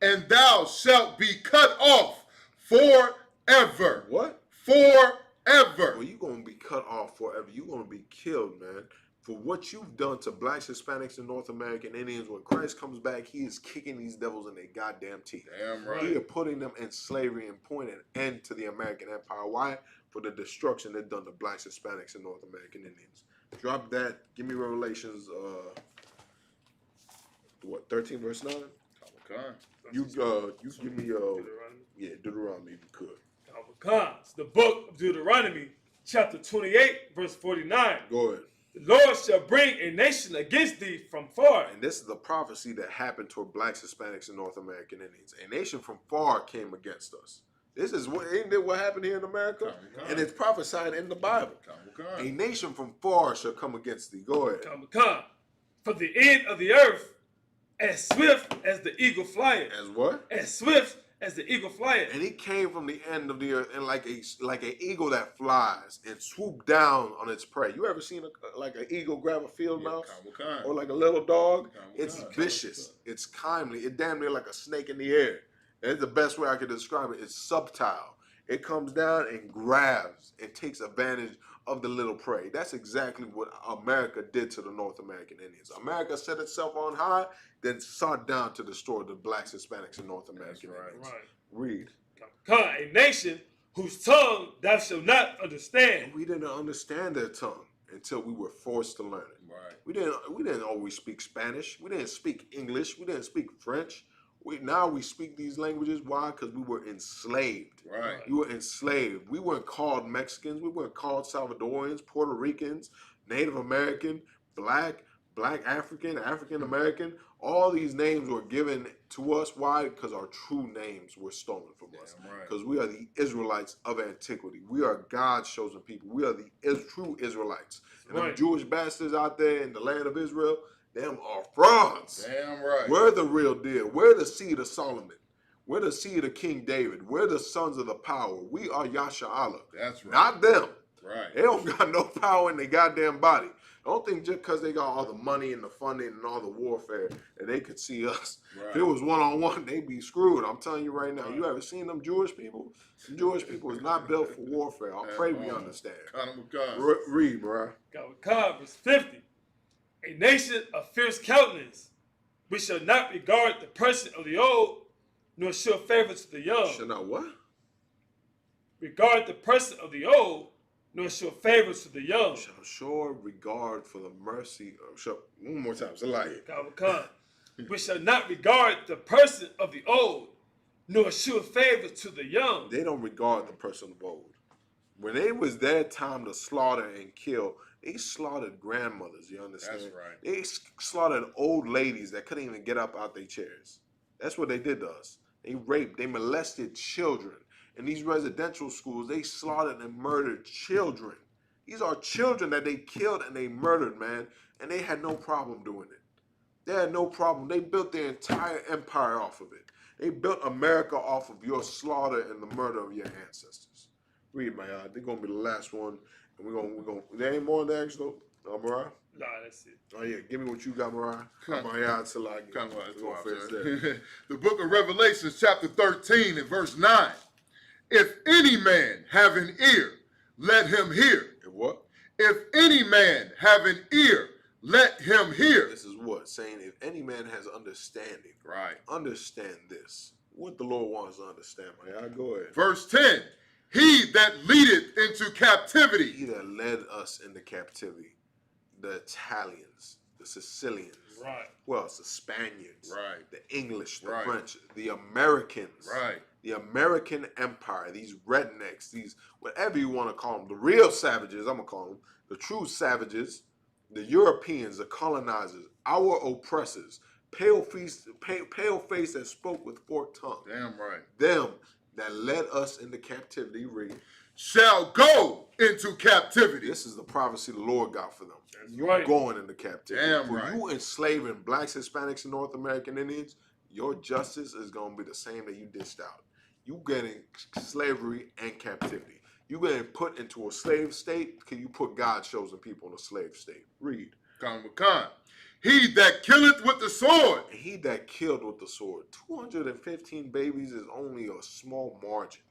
And thou shalt be cut off forever. What? Forever. Well, you're going to be cut off forever. You're going to be killed, man. For what you've done to blacks, Hispanics, and North American Indians, when Christ comes back, he is kicking these devils in their goddamn teeth. Damn right. He is putting them in slavery and pointing an end to the American empire. Why? For the destruction they've done to blacks, Hispanics, and North American Indians. Drop that. Give me Revelations, 13 verse 9? Wakan. You give me, Deuteronomy if you could. It's the book of Deuteronomy, chapter 28, verse 49. Go ahead. The Lord shall bring a nation against thee from far. And this is the prophecy that happened toward blacks, Hispanics, and North American Indians. A nation from far came against us. This is ain't it what happened here in America? And it's prophesied in the Bible. A nation from far shall come against thee. Go ahead. From the end of the earth, as swift as the eagle flieth. As what? As swift as the eagle flieth. And he came from the end of the earth, and like an eagle that flies and swoop down on its prey. You ever seen like an eagle grab a field mouse? Or like a little dog? It's vicious. It's kindly. It's damn near like a snake in the air. That's the best way I could describe it. It's subtle. It comes down and grabs and takes advantage of the little prey. That's exactly what America did to the North American Indians. America set itself on high, then sought down to destroy the blacks, Hispanics, and North American Indians. Read. A nation whose tongue thou shalt not understand. We didn't understand their tongue until we were forced to learn it. Right. We didn't always speak Spanish. We didn't speak English. We didn't speak French. Now we speak these languages. Why? Because we were enslaved. Right. We were enslaved. We weren't called Mexicans. We weren't called Salvadorians, Puerto Ricans, Native American, Black African, African American. All these names were given to us. Why? Because our true names were stolen from us. Because we are the Israelites of antiquity. We are God's chosen people. We are the true Israelites. And the Jewish bastards out there in the land of Israel, them are frauds. Damn right. We're the real deal. We're the seed of Solomon. We're the seed of King David. We're the sons of the power. We are Yasha Allah. That's right. Not them. Right. They don't got no power in their goddamn body. Don't think just because they got all the money and the funding and all the warfare that they could see us. Right. If it was one-on-one, they'd be screwed. I'm telling you right now. You ever seen them Jewish people? Some Jewish people is not built for warfare. I pray we understand. Read, bro. Verse 50. A nation of fierce countenance, we shall not regard the person of the old, nor show favor to the young. Shall not what? Regard the person of the old, nor show favor to the young. Shall show regard for the mercy of. One more time. Salaki. Khan. We shall not regard the person of the old, nor show favor to the young. They don't regard the person of old. When it was their time to slaughter and kill, they slaughtered grandmothers, you understand? That's right. They slaughtered old ladies that couldn't even get up out their chairs. That's what they did to us. They raped, they molested children. In these residential schools, they slaughtered and murdered children. These are children that they killed and they murdered, man, and they had no problem doing it. They had no problem. They built their entire empire off of it. They built America off of your slaughter and the murder of your ancestors. Read my eye. They're gonna be the last one, and we're gonna. There ain't more than that, though. Mariah? Nah, that's it. Oh yeah, give me what you got, Mariah. Mariah, Salaki. Come on, We're gonna finish that. The book of Revelation, chapter 13 and verse 9. If any man have an ear, let him hear. And what? If any man have an ear, let him hear. This is what? Saying if any man has understanding, Right. understand this. What the Lord wants to understand, Mariah. Go ahead. Verse 10. He that leadeth into captivity. He that led us into captivity, the Italians, the Sicilians, Right. who else? The Spaniards, Right. the English, the Right. French, the Americans, Right. the American Empire, these rednecks, these whatever you want to call them, the real savages, I'm gonna call them, the true savages, the Europeans, the colonizers, our oppressors, pale face that spoke with forked tongue, Damn right. them that led us into captivity. Read. Shall go into captivity. This is the prophecy the Lord got for them. You're right. going into captivity. Damn For right. you enslaving blacks, Hispanics, and North American Indians, your justice is going to be the same that you dished out. You getting slavery and captivity. You getting put into a slave state because you put God's chosen people in a slave state. Read. Khan. He that killeth with the sword. And he that killed with the sword. 215 babies is only a small margin.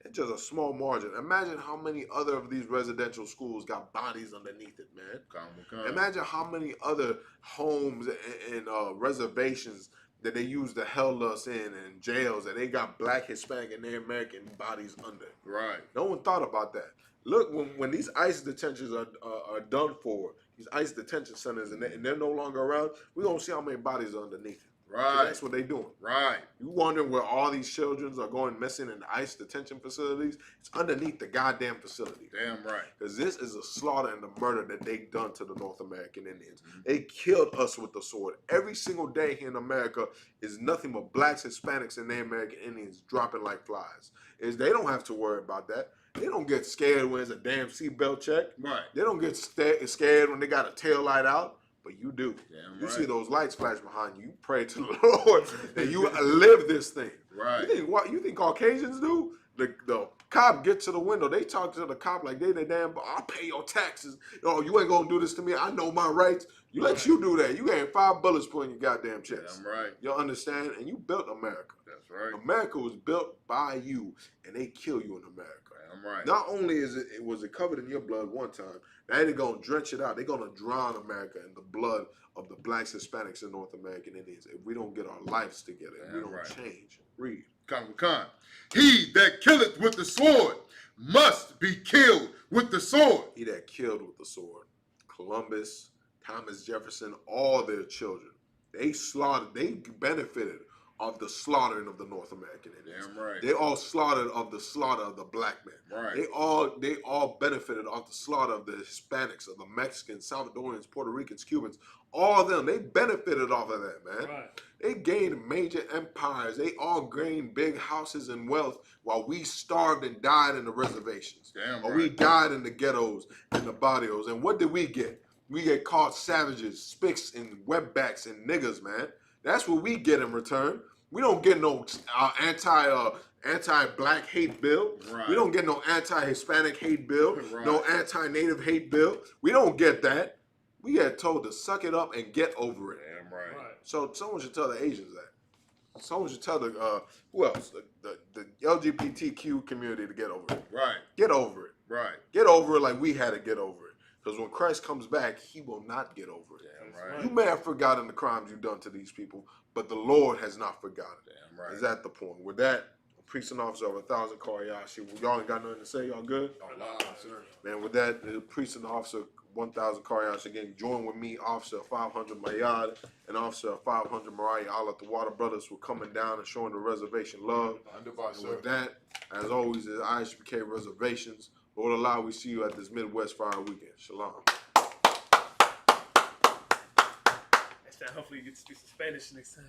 It's just a small margin. Imagine how many other of these residential schools got bodies underneath it, man. Khan. Imagine how many other homes and reservations that they used to held us in and jails that they got black, Hispanic, and Native American bodies under. Right. No one thought about that. Look, when these ICE detentions are done for, these ICE detention centers, and they're no longer around, we're going to see how many bodies are underneath it. 'Cause Right. that's what they're doing. Right. You wondering where all these children are going missing in ICE detention facilities? It's underneath the goddamn facility. Damn right. Because this is a slaughter and the murder that they done to the North American Indians. They killed us with the sword. Every single day here in America is nothing but blacks, Hispanics, and Native American Indians dropping like flies. They don't have to worry about that. They don't get scared when it's a damn seatbelt check. Right. They don't get scared when they got a tail light out. But you do. Damn You right. see those lights flash behind you. You pray to the Lord that you live this thing. Right. You think Caucasians do? The cop gets to the window. They talk to the cop like they the damn. I'll pay your taxes. Oh, you ain't gonna do this to me. I know my rights. Let you do that. You getting 5 bullets put in your goddamn chest. Damn right. You understand? And you built America. That's right. America was built by you, and they kill you in America. Damn right. Not only was it covered in your blood one time, now they're gonna drench it out. They're gonna drown America in the blood of the blacks, Hispanics, and North American Indians. If we don't get our lives together, if we Damn don't right. change. Read. Khan. He that killeth with the sword must be killed with the sword. He that killed with the sword. Columbus, Thomas Jefferson, all their children. They benefited of the slaughtering of the North American Indians. Damn right. They all slaughtered of the slaughter of the black man. Right. They all benefited off the slaughter of the Hispanics, of the Mexicans, Salvadorians, Puerto Ricans, Cubans. All of them, they benefited off of that, man. Right. They gained major empires. They all gained big houses and wealth while we starved and died in the reservations. Damn Or right. we died in the ghettos and the barrios. And what did we get? We get called savages, spicks, and wetbacks and niggas, man. That's what we get in return. We don't get no anti-black hate bill. Right. We don't get no anti-Hispanic hate bill. Right. No anti-Native hate bill. We don't get that. We get told to suck it up and get over it. Damn right. Right. So someone should tell the Asians that. Someone should tell the who else? The LGBTQ community to get over it. Right. Get over it. Right. Get over it like we had to get over it. Because when Christ comes back, he will not get over it. Damn right. You may have forgotten the crimes you've done to these people, but the Lord has not forgotten. Damn right. Is that the point? With that, priest and officer of 1,000 Karayashi. Y'all ain't got nothing to say? Y'all good? Allah, sir. Man, with that, the priest and officer 1,000 Karayashi again. Join with me, officer 500 Mayad and officer 500 Mariah. All at the Water Brothers were coming down and showing the reservation love. Underbar, And sir. with that, as always, is ISBK Reservations. Lord allow we see you at this Midwest Fire Weekend. Shalom. Hopefully you get to speak some Spanish next time.